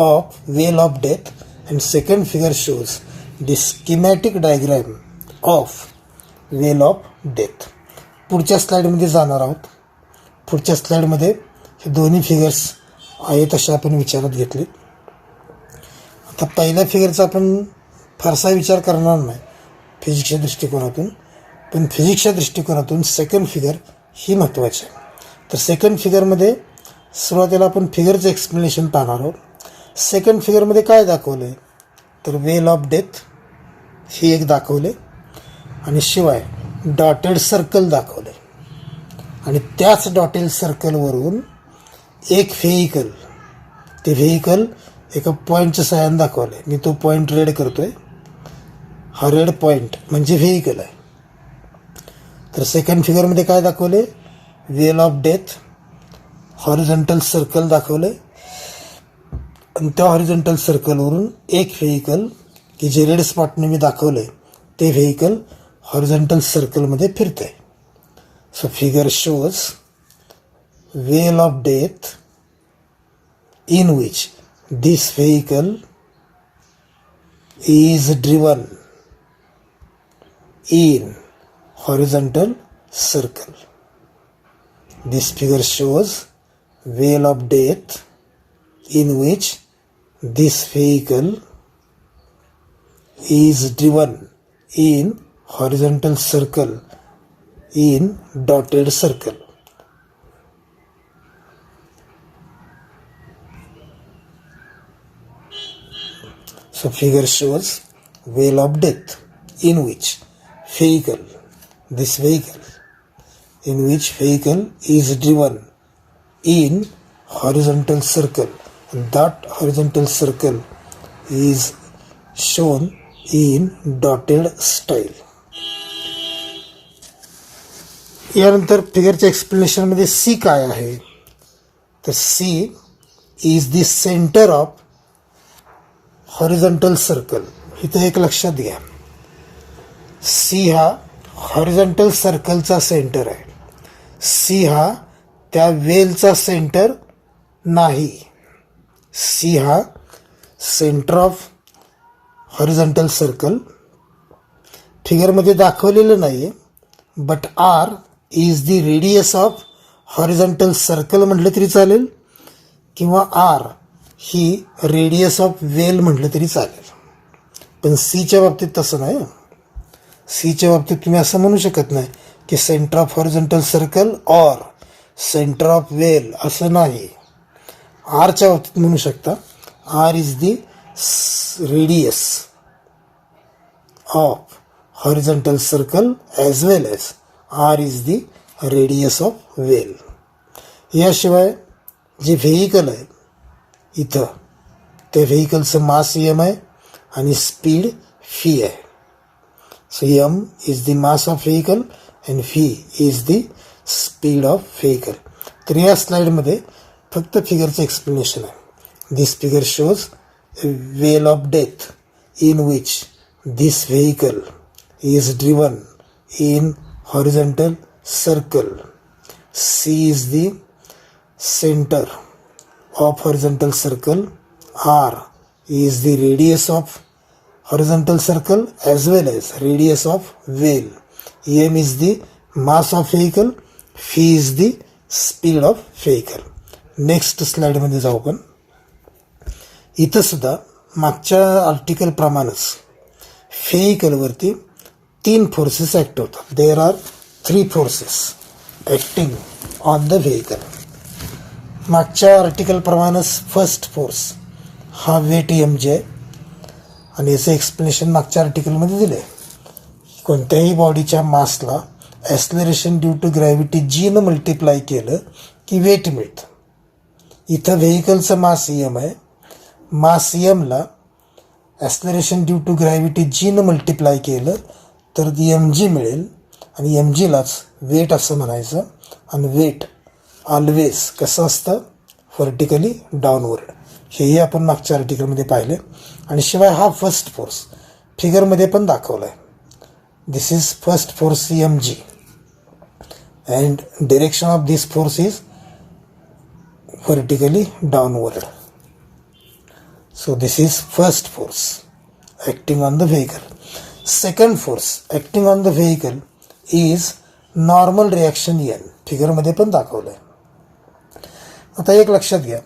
of veil of death, and second figure shows the schematic diagram of veil of death. पुढच्या स्लाइडमध्ये जाणार आहोत. पुढच्या स्लाइडमध्ये हे दोन्ही फिगर्स आहेत अशा आपण विचारात घेतले. आता पहिल्या फिगरचा आपण फारसा विचार करणार नाही. फिजिक्सच्या दृष्टिकोनातून. पण फिजिक्सच्या दृष्टिकोनातून सेकंड फिगर ही महत्त्वाची आहे. तर सेकंड फिगरमध्ये सुरुवातीला आपण फिगरचं एक्सप्लेनेशन पाहणार आहोत. सेकंड फिगरमध्ये काय दाखवलं आहे तर वेल ऑफ डेथ ही एक दाखवले आणि शिवाय डॉटेड सर्कल दाखवले आणि त्याच डॉटेड सर्कलवरून एक व्हेइकल, ते व्हेइकल एका पॉईंटच्या सहाय्याने दाखवले. मी तो पॉईंट रेड करतोय. हा रेड पॉईंट म्हणजे व्हेइकल आहे. तर सेकंड फिगरमध्ये काय दाखवले वेल ऑफ डेथ, हॉरिझॉन्टल सर्कल दाखवले आणि त्या हॉरिझॉन्टल सर्कलवरून एक व्हेइकल की जे रेड स्पॉटने मी दाखवले ते व्हेइकल हॉरिझॉन्टल सर्कलमध्ये फिरते. So figure shows well of death in which this vehicle is driven in horizontal circle. This figure shows veil of death in which this vehicle is driven in horizontal circle in dotted circle. So figure shows veil of death in which vehicle, this vehicle, in which vehicle is driven in horizontal circle, and that horizontal circle is shown in dotted style. यानंतर फिगरच्या एक्सप्लेनेशनमध्ये सी काय आहे तर C is the centre of horizontal circle. इथं एक लक्षात घ्या, सी हा हॉरिझॉन्टल सर्कलचा सेंटर आहे. सी हा त्या वेलचा सेंटर नाही. सी हा सेंटर ऑफ हॉरिझॉन्टल सर्कल फिगरमध्ये दाखवलेलं नाही आहे. But R is the radius of horizontal circle म्हटलं तरी चालेल किंवा आर ही रेडियस ऑफ वेल म्हटलं तरी चालेल. पण सीच्या बाबतीत तसं नाही. सीच्या बाबतीत तुम्ही असं म्हणू शकत नाही की centre of horizontal circle or centre of well, असं नाही. आरच्या बाबतीत म्हणू शकता R is the radius of horizontal circle as well as R is the radius of well. याशिवाय जे व्हेइकल आहे इथं त्या व्हेइकलचं मास एम आहे आणि स्पीड फी आहे. So M is the mass of vehicle and V is the speed of vehicle. तर या स्लाईडमध्ये फक्त फिगरचं एक्सप्लेनेशन आहे. This figure shows well of death in which this vehicle is driven in horizontal circle. C is the centre of horizontal circle, R is the radius of horizontal circle as well as radius of wheel. M is the mass of vehicle, phi is the speed of vehicle. Next स्लाइडमध्ये जाऊ आपण. इथं सुद्धा मागच्या आर्टिकल प्रमाणेच व्हेइकलवरती 3 फोर्सेस ॲक्ट होतात. There are 3 forces acting on the vehicle. मागच्या आर्टिकलप्रमाणेच फर्स्ट फोर्स हा वेट एम जे आहे आणि याचं एक्सप्लेनेशन मागच्या आर्टिकलमध्ये दिलं आहे. कोणत्याही बॉडीच्या मासला ॲस्लरेशन ड्यू टू ग्रॅव्हिटी जीनं मल्टिप्लाय केलं की वेट मिळतं. इथं व्हेइकलचं मास एम आहे. मास एमला ॲस्लरेशन ड्यू टू ग्रॅव्हिटी जीनं मल्टिप्लाय केलं तर ती एम जी मिळेल आणि एम जीलाच वेट असं म्हणायचं. आणि वेट ऑलवेज कसं असतं व्हर्टिकली डाऊनवर्ड. हेही आपण मागच्या आर्टिकलमध्ये पाहिले. आणि शिवाय हा फर्स्ट फोर्स फिगरमध्ये पण दाखवला आहे. This is first force M G and direction of this force is vertically downward. So this is first force acting on the vehicle. Second force acting on the vehicle is normal reaction N. फिगरमध्ये पण दाखवलं आहे. आता एक लक्षात घ्या,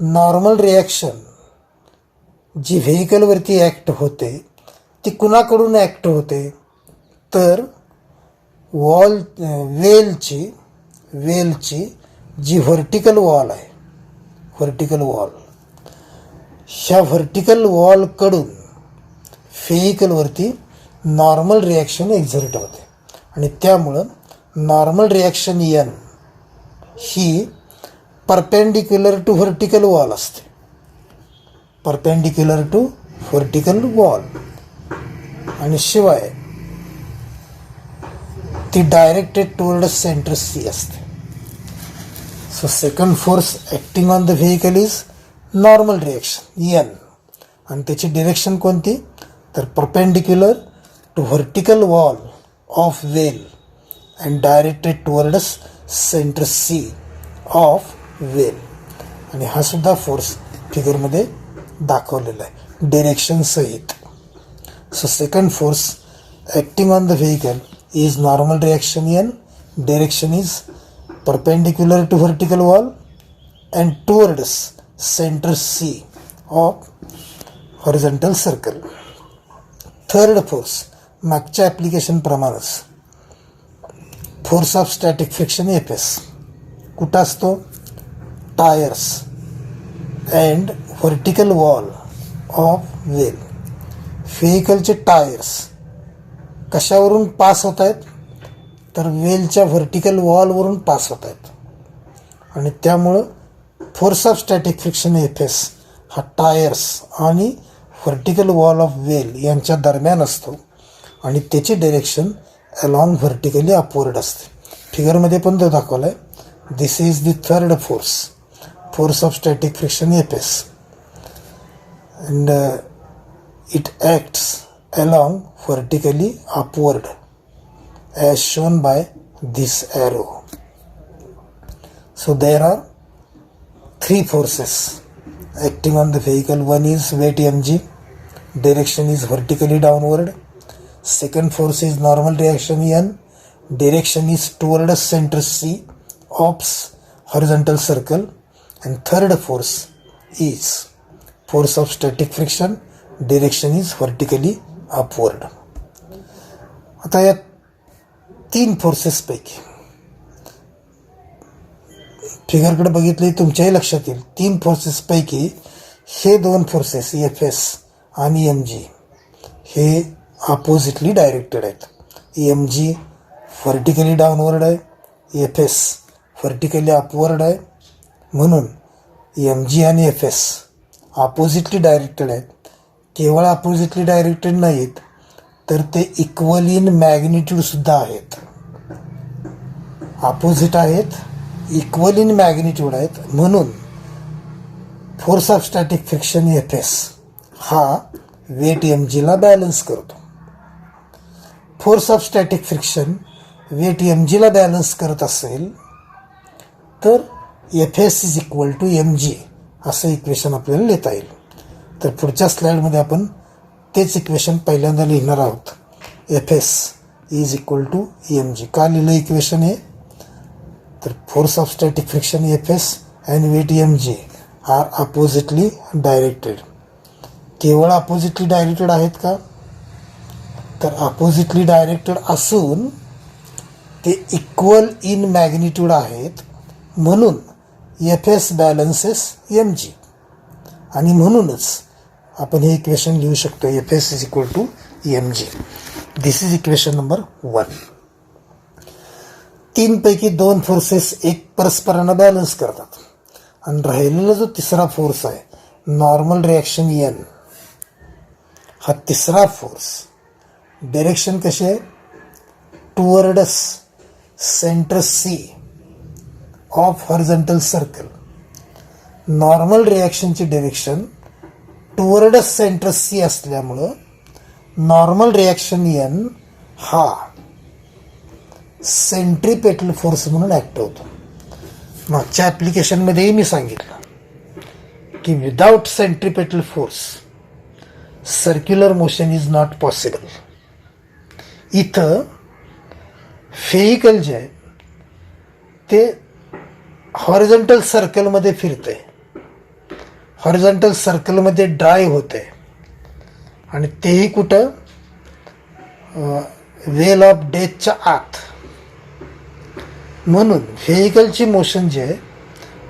नॉर्मल रिॲक्शन जी व्हेइकलवरती ॲक्ट होते ती कुणाकडून ॲक्ट होते तर वेलची जी व्हर्टिकल वॉल आहे, व्हर्टिकल वॉल, ह्या व्हर्टिकल वॉलकडून व्हेइकलवरती नॉर्मल रिॲक्शन एक्झर्ट होते आणि त्यामुळं नॉर्मल रिॲक्शन एन ही परपेंडिक्युलर टू व्हर्टिकल वॉल असते, परपेंडिक्युलर टू व्हर्टिकल वॉल, आणि शिवाय ती डायरेक्टेड टुवर्ड सेंटर सी असते. So second force acting on the vehicle is normal reaction N, आणि त्याची डिरेक्शन कोणती, तर perpendicular to vertical wall of well and directed towards centre C of well. आणि हा सुद्धा फोर्स फिगरमध्ये दाखवलेला आहे डिरेक्शन सहित. So second force acting on the vehicle is normal reaction n, direction is perpendicular to vertical wall and towards center C of horizontal circle. Third force, मागच्या ॲप्लिकेशन प्रमाणेच force of static friction FS कुठं असतो, tyres and vertical wall of well. व्हेइकलचे टायर्स कशावरून पास होत आहेत, तर वेलच्या व्हर्टिकल वॉलवरून पास होत आहेत, आणि त्यामुळं force of static friction F S हा टायर्स आणि व्हर्टिकल वॉल ऑफ वेल यांच्या दरम्यान असतो आणि त्याची डिरेक्शन अलॉंग व्हर्टिकली अपवर्ड असते. फिगरमध्ये पण तो दाखवला आहे. This is the third force, force of static friction F S, and it acts along vertically upward as shown by this arrow. So there are three forces acting on the vehicle. One is weight mg, direction is vertically downward. Second force is normal reaction n, direction is towards center C of horizontal circle. And third force is force of static friction, direction is vertically upward. आता या तीन फोर्सेसपैकी फिगरकडे बघितले तुमच्याही लक्षात येईल, तीन फोर्सेसपैकी हे दोन फोर्सेस एफ एस आणि एम जी हे अपोजिटली डायरेक्टेड आहेत. एम जी व्हर्टिकली डाऊनवर्ड आहे, एफ एस व्हर्टिकली अपवर्ड आहे, म्हणून एम जी आणि एफ एस अपोजिटली डायरेक्टेड आहेत. केवळ अपोजिटली डायरेक्टेड नाहीत, तर ते इक्वल इन मॅग्निट्यूडसुद्धा आहेत. अपोजिट आहेत, इक्वल इन मॅग्निट्यूड आहेत, म्हणून force of static friction F S हा वेट एम जीला बॅलन्स करतो. Force of static friction weight M जीला बॅलन्स करत असेल तर F S is equal to M G असं इक्वेशन आपल्याला लिहिता येईल. तर पुढच्या स्लाईडमध्ये आपण तेच इक्वेशन पहिल्यांदा लिहिणार आहोत. F S is equal to M G. का लिहिलं इक्वेशन हे, तर force of static friction F S and weight M G are oppositely directed. केवळ अपोजिटली डायरेक्टेड आहेत का, तर अपोजिटली डायरेक्टेड असून ते इक्वल इन मॅग्निट्यूड आहेत, म्हणून F S balances M G, आणि म्हणूनच आपण हे इक्वेशन लिहू शकतो F S is equal to M G. This is equation number 1. तीनपैकी दोन फोर्सेस एक परस्परांना बॅलन्स करतात, आणि राहिलेला जो तिसरा फोर्स आहे नॉर्मल रिॲक्शन एन, हा तिसरा फोर्स डिरेक्शन कशी आहे, towards centre C of horizontal circle. Normal रिॲक्शनची डिरेक्शन टुवर्ड्स सेंटर सी असल्यामुळं नॉर्मल रिॲक्शन एन हा सेंट्रीपेटल फोर्स म्हणून ॲक्ट होतो. मागच्या ॲप्लिकेशनमध्येही मी सांगितलं की without centripetal force circular motion is not possible. इथं व्हेइकल जे आहे ते हॉरिझॉन्टल सर्कलमध्ये फिरते, हॉरिझॉन्टल सर्कलमध्ये ड्राईव्ह होते, आणि तेही कुठं वेल ऑफ डेथच्या आत. म्हणून व्हेकलची मोशन जी आहे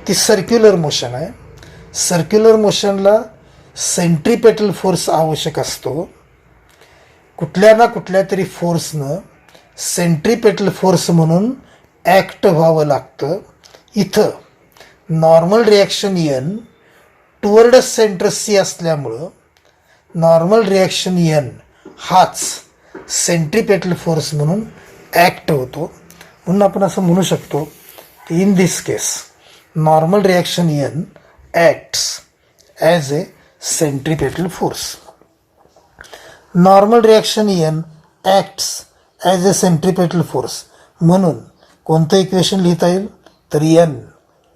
ती सर्क्युलर मोशन आहे. सर्क्युलर मोशनला सेंट्रिपेटल फोर्स आवश्यक असतो. कुठल्या ना कुठल्या तरी फोर्सनं सेंट्रिपेटल फोर्स म्हणून ॲक्ट व्हावं लागतं. इथं normal reaction N toward centre C असल्यामुळं नॉर्मल रिॲक्शन एन हाच सेंट्रिपेटल फोर्स म्हणून ॲक्ट होतो. म्हणून आपण असं म्हणू शकतो की in this case normal reaction N acts as a centripetal force. Normal reaction N acts as a centripetal force म्हणून कोणतं इक्वेशन लिहिता येईल तर N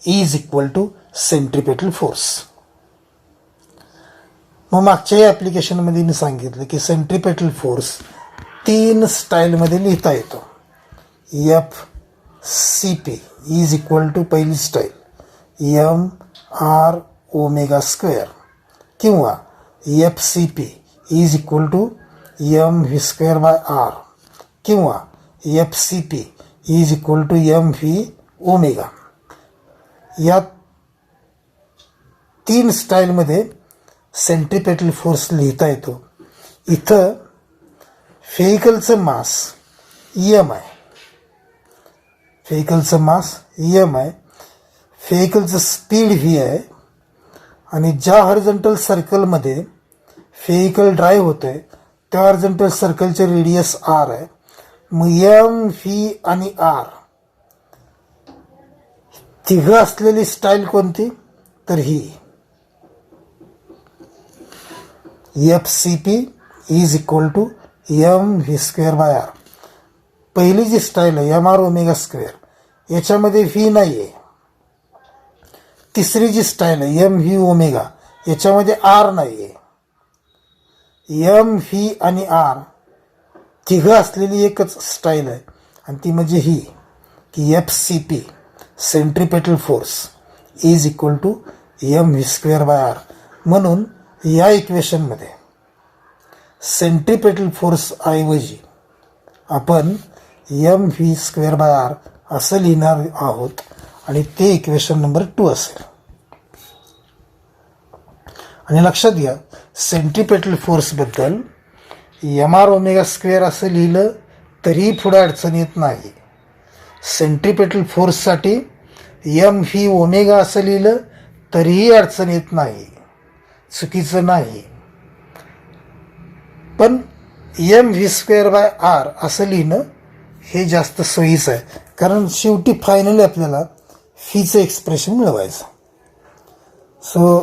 is equal to centripetal force. मग मागच्याही ॲप्लिकेशनमध्ये मी सांगितलं की सेंट्रिपेटल फोर्स 3 स्टाईलमध्ये लिहिता येतो. F C P is equal to पहिली style M R omega square किंवा F C P is equal to M V square by R किंवा F C P is equal to M V omega. या 3 स्टाईलमध्ये सेंट्रिपेटल फोर्स लिहिता येतो. इथं व्हेकलचं मास एम आहे. व्हेकलचं मास एम आहे. व्हेकलचं स्पीड व्ही आहे. आणि ज्या हॉरिझॉन्टल सर्कलमध्ये व्हेकल ड्राईव्ह होतं आहे त्या हॉरिझॉन्टल सर्कलचे रेडियस आर आहे. मग एम व्ही आणि आर तिघं असलेली स्टाईल कोणती तर ही F C P is equal to M V square by R. पहिली जी स्टाईल आहे एम आर ओमेगा स्क्वेअर याच्यामध्ये व्ही नाही आहे. तिसरी जी स्टाईल आहे एम व्ही ओमेगा याच्यामध्ये आर नाही आहे. एम व्ही आणि आर तिघं असलेली एकच स्टाईल आहे आणि ती म्हणजे ही की F C P centripetal force is equal to M V square by R. म्हणून या इक्वेशनमध्ये सेंट्रिपेटल फोर्स ऐवजी आपण M V square by R असं लिहिणार आहोत आणि ते इक्वेशन नंबर 2 असेल. आणि लक्षात घ्या सेंट्रिपेटल फोर्सबद्दल एम आर ओमेगा स्क्वेअर असं लिहिलं तरीही पुढे अडचण येत नाही. सेंट्रिपेटल फोर्ससाठी एम व्ही ओमेगा असं लिहिलं तरीही अडचण येत नाही, चुकीचं नाही. पण M V square by R असं लिहिणं हे जास्त सोयीचं आहे कारण शेवटी फायनली आपल्याला फीचं एक्सप्रेशन मिळवायचं. So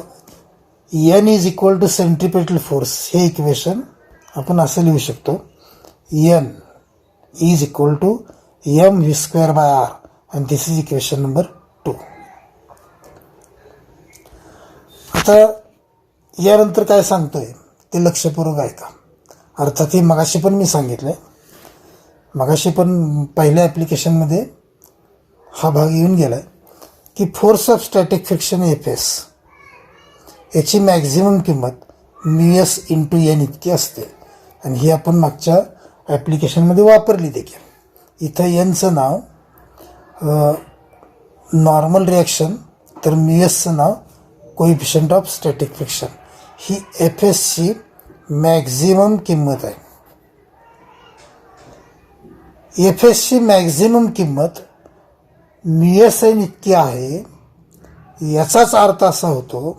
N is equal to centripetal force हे इक्वेशन आपण असं लिहू शकतो N is equal to M V square by R आणि दिस इज इक्वेशन नंबर 2. आता यानंतर काय सांगतोय ते लक्षपूर्वक ऐका. अर्थात हे मगाशी पण मी सांगितलं आहे. मगाशी पण पहिल्या ॲप्लिकेशनमध्ये हा भाग येऊन गेला आहे की force of static friction F S याची मॅक्झिमम किंमत म्यू एस इंटू एन इतकी असते आणि ही आपण मागच्या ॲप्लिकेशनमध्ये वापरली देखील. इथं एनचं नाव नॉर्मल रिॲक्शन तर म्यू एसचं नाव कोइफिशियंट ऑफ स्टॅटिक फ्रिक्शन. ही एफ एसची मॅक्झिमम किंमत आहे. एफ एसची मॅक्झिमम किंमत म्यू एस एन इतकी आहे याचाच अर्थ असा होतो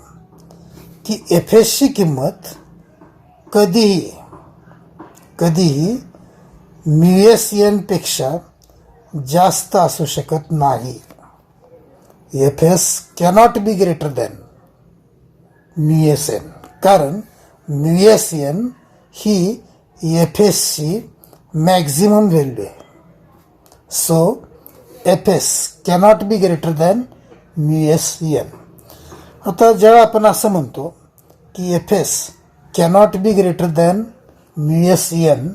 की एफ एसची किंमत कधीही म्यू एस एनपेक्षा जास्त असू शकत नाही. F S cannot be greater than mu S N कारण म्यू एस एन ही एफ एसची मॅक्झिमम व्हॅल्यू आहे. So F S cannot be greater than mu S N. आता जेव्हा आपण असं म्हणतो की F S cannot be greater than mu S N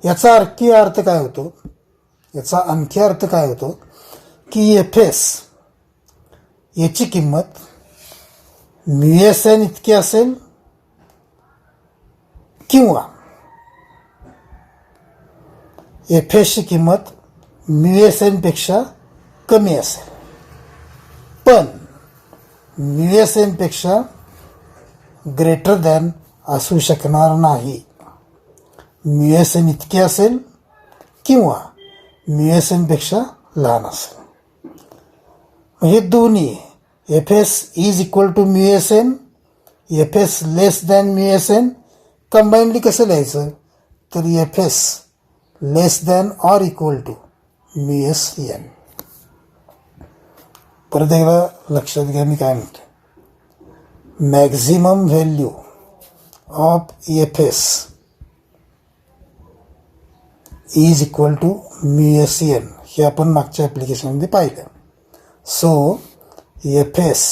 याचा आणखी अर्थ काय होतो की एफ एस याची किंमत म्यू एस एन इतकी असेल किंवा एफ एसची किंमत म्यू एस एनपेक्षा कमी असेल, पण म्यू एस एनपेक्षा ग्रेटर दॅन असू शकणार नाही. म्यू एस एन इतके असेल किंवा म्यू एस एनपेक्षा लहान असेल. हे दोन्ही F S is equal to mu S N, F S less than mu S N combinedly कसं लिहायचं, तर F S less than or equal to mu S N. परत एकदा लक्षात घ्या मी काय म्हणतो. Maximum value of F S is equal to mu S N हे आपण मागच्या ॲप्लिकेशनमध्ये पाहिलं. So F S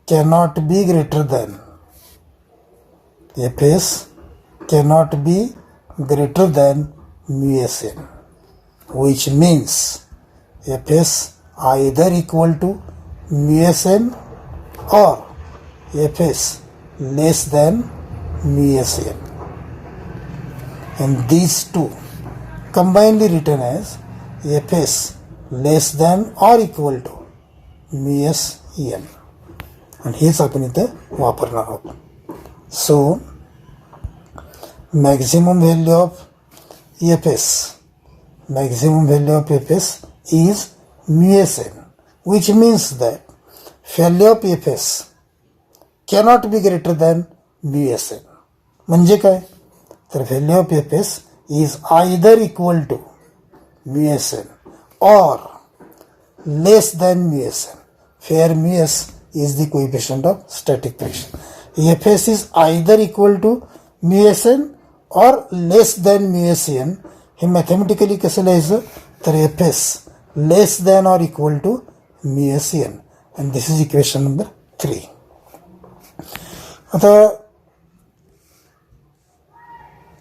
cannot be greater than, F S cannot be greater than mu S N, which means fs either equal to mu sn or fs less than mu sn, and these two combinedly written as fs less than or equal to mu sn, and हेच आपण इथं वापरणार आहोत. So maximum value of fs, maximum value of fs is mu sn, which means that value of fs cannot be greater than mu sn. म्हणजे काय, तर value of fs is either equal to mu sn or less than mu sn, where mu s is the coefficient of static friction. fs is either equal to mu sn or less than mu sn. हे मॅथमॅटिकली कसं लिहायचं, तर F S less than or equal to mu S N, and this is equation number 3. आता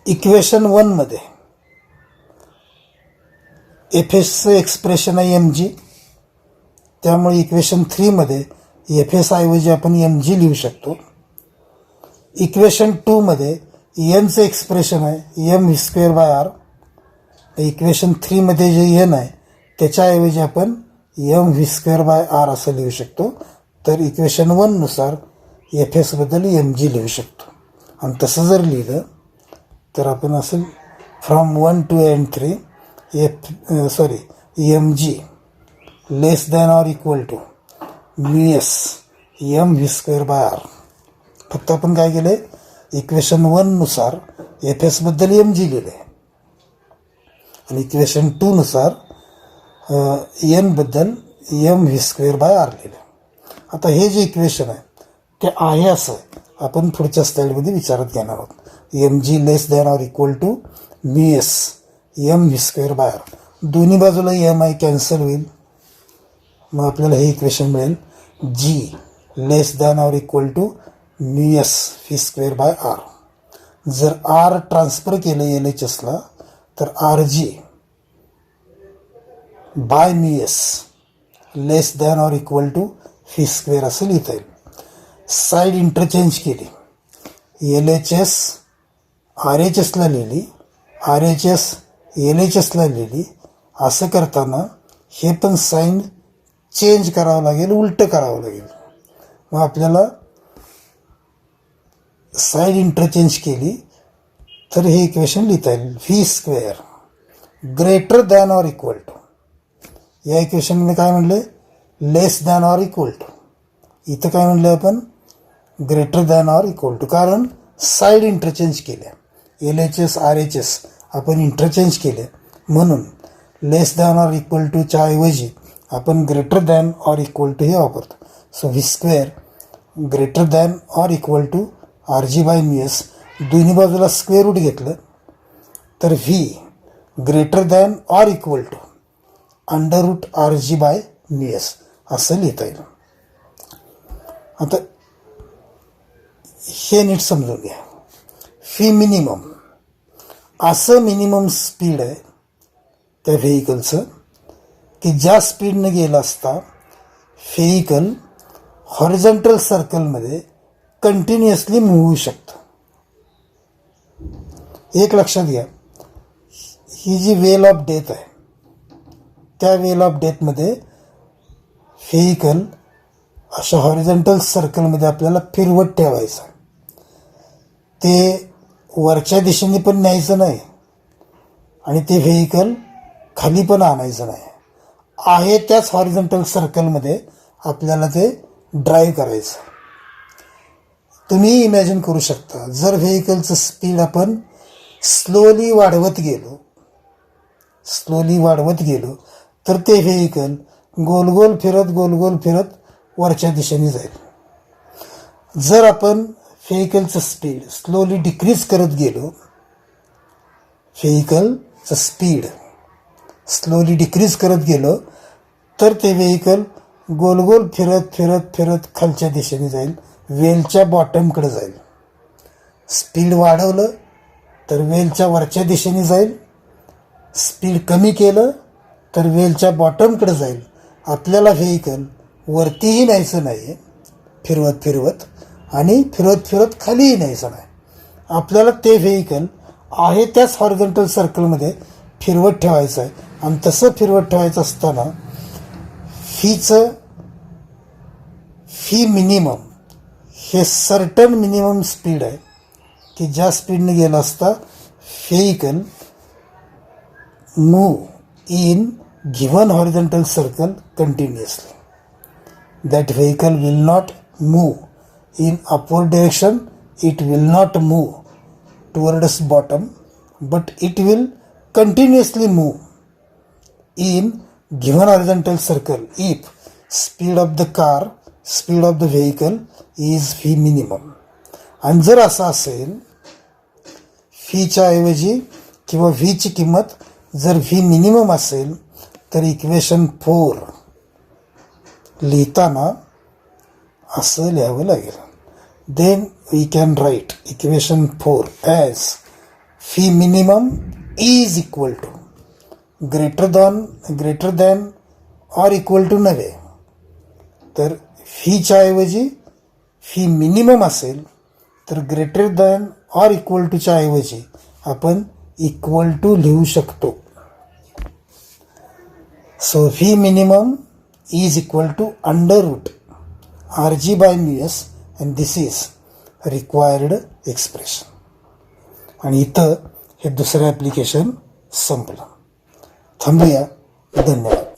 इक्वेशन 1 मध्ये एफ एसचं एक्सप्रेशन आहे एम जी, त्यामुळे इक्वेशन 3 मध्ये एफ एस ऐवजी आपण एम जी लिहू शकतो. इक्वेशन 2 मध्ये एनचं एक्सप्रेशन आहे M V square by R. Equation 3 मध्ये जे एन आहे त्याच्याऐवजी आपण M V square by R असं लिहू शकतो. तर इक्वेशन 1 नुसार एफ एस बद्दल एम जी लिहू शकतो, आणि तसं जर लिहिलं तर आपण असेल from 1 to n3 M G less than or equal to mu S M V square by R. फक्त आपण काय केलं, इक्वेशन 1 नुसार एफ एस बद्दल एम जी लिहिले आणि इक्वेशन 2 नुसार एन बद्दल M V square by R लिहिलं. आता हे जे इक्वेशन आहे ते आहे असं आपण पुढच्या स्लाईडमध्ये विचारात घेणार आहोत. M G less than or equal to mu S M V square by R. दोन्ही बाजूला एम आय कॅन्सल होईल, मग आपल्याला हे इक्वेशन मिळेल G less than or equal to mu S V square by R. जर आर ट्रान्सफर केलं एल एच एसला तर R G by mu S less than or equal to V square असं लिहिता येईल. साईड इंटरचेंज केली, L H S R H एसला लिहिली, R H S L H एसला लिहिली. असं करताना हे पण साईन चेंज करावं लागेल, उलटं करावं लागेल. मग आपल्याला साईड इंटरचेंज केली तर हे इक्वेशन लिहिता येईल V square greater than or equal to. या इक्वेशनमध्ये काय म्हणले, less than or equal to. इथं काय म्हणलं आपण, greater than or equal to, कारण साईड इंटरचेंज केल्या. L H S R H S आपण इंटरचेंज केले म्हणून लेस दॅन ऑर इक्वल टूच्या ऐवजी आपण greater than or equal to हे वापरतो. So V square greater than or equal to R G by mu S. दोन्ही बाजूला स्क्वेअर रूट घेतलं तर V greater than or equal to under root R G by mu S असं लिहिता येईल. आता हे नीट समजून घ्या. फी मिनिमम असं मिनिमम स्पीड आहे त्या व्हेइकलचं की ज्या स्पीडनं गेलं असता व्हेइकल हॉरिझॉन्टल सर्कलमध्ये कंटिन्युअसली मूव्ह होऊ शकतं. एक लक्षात घ्या, ही जी वेल ऑफ डेथ आहे त्या वेल ऑफ डेथमध्ये व्हेइकल अशा हॉरिझॉन्टल सर्कलमध्ये आपल्याला फिरवत ठेवायचं. ते वरच्या दिशेने पण न्यायचं नाही आणि ते व्हेइकल खाली पण आणायचं नाही. आहे त्याच हॉरिझॉन्टल सर्कलमध्ये आपल्याला ते ड्राईव्ह करायचं. तुम्ही इमॅजिन करू शकता जर व्हेइकलचं स्पीड आपण स्लोली वाढवत गेलो तर ते व्हेइकल गोल गोल फिरत वरच्या दिशेने जाईल. जर आपण व्हेइकलचं स्पीड स्लोली डिक्रीज करत गेलो तर ते व्हेइकल गोल गोल फिरत खालच्या दिशेने जाईल, वेलच्या बॉटमकडे जाईल. स्पीड वाढवलं तर वेलच्या वरच्या दिशेने जाईल, स्पीड कमी केलं तर वेलच्या बॉटमकडे जाईल. आपल्याला व्हेइकल वरतीही न्यायचं नाही फिरवत आणि फिरत खालीही न्यायचं नाही. आपल्याला ते व्हेइकल आहे त्याच हॉरिझॉन्टल सर्कलमध्ये फिरवत ठेवायचं आहे. आणि तसं फिरवत ठेवायचं असताना फी मिनिमम हे सर्टन मिनिमम स्पीड आहे की ज्या स्पीडने गेला असता vehicle move in given horizontal circle continuously. That vehicle will not move in upward direction, it will not move towards bottom, but it will continuously move in given horizontal circle if speed of the vehicle is v minimum. आणि जर असं असेल फीच्या ऐवजी किंवा व्हीची किंमत जर व्ही मिनिमम असेल तर इक्वेशन 4 लिहिताना असं लिहावं लागेल. Then we can write equation 4 as phi minimum is equal to greater than or equal to नव्हे. तर फीच्या ऐवजी फी मिनिमम असेल तर ग्रेटर दॅन ऑर इक्वल टूच्या ऐवजी आपण इक्वल टू लिहू शकतो. So phi minimum is equal to under root rg by mu s and this is required expression. आणि इथं हे दुसरं ॲप्लिकेशन संपलं. थांबूया. धन्यवाद.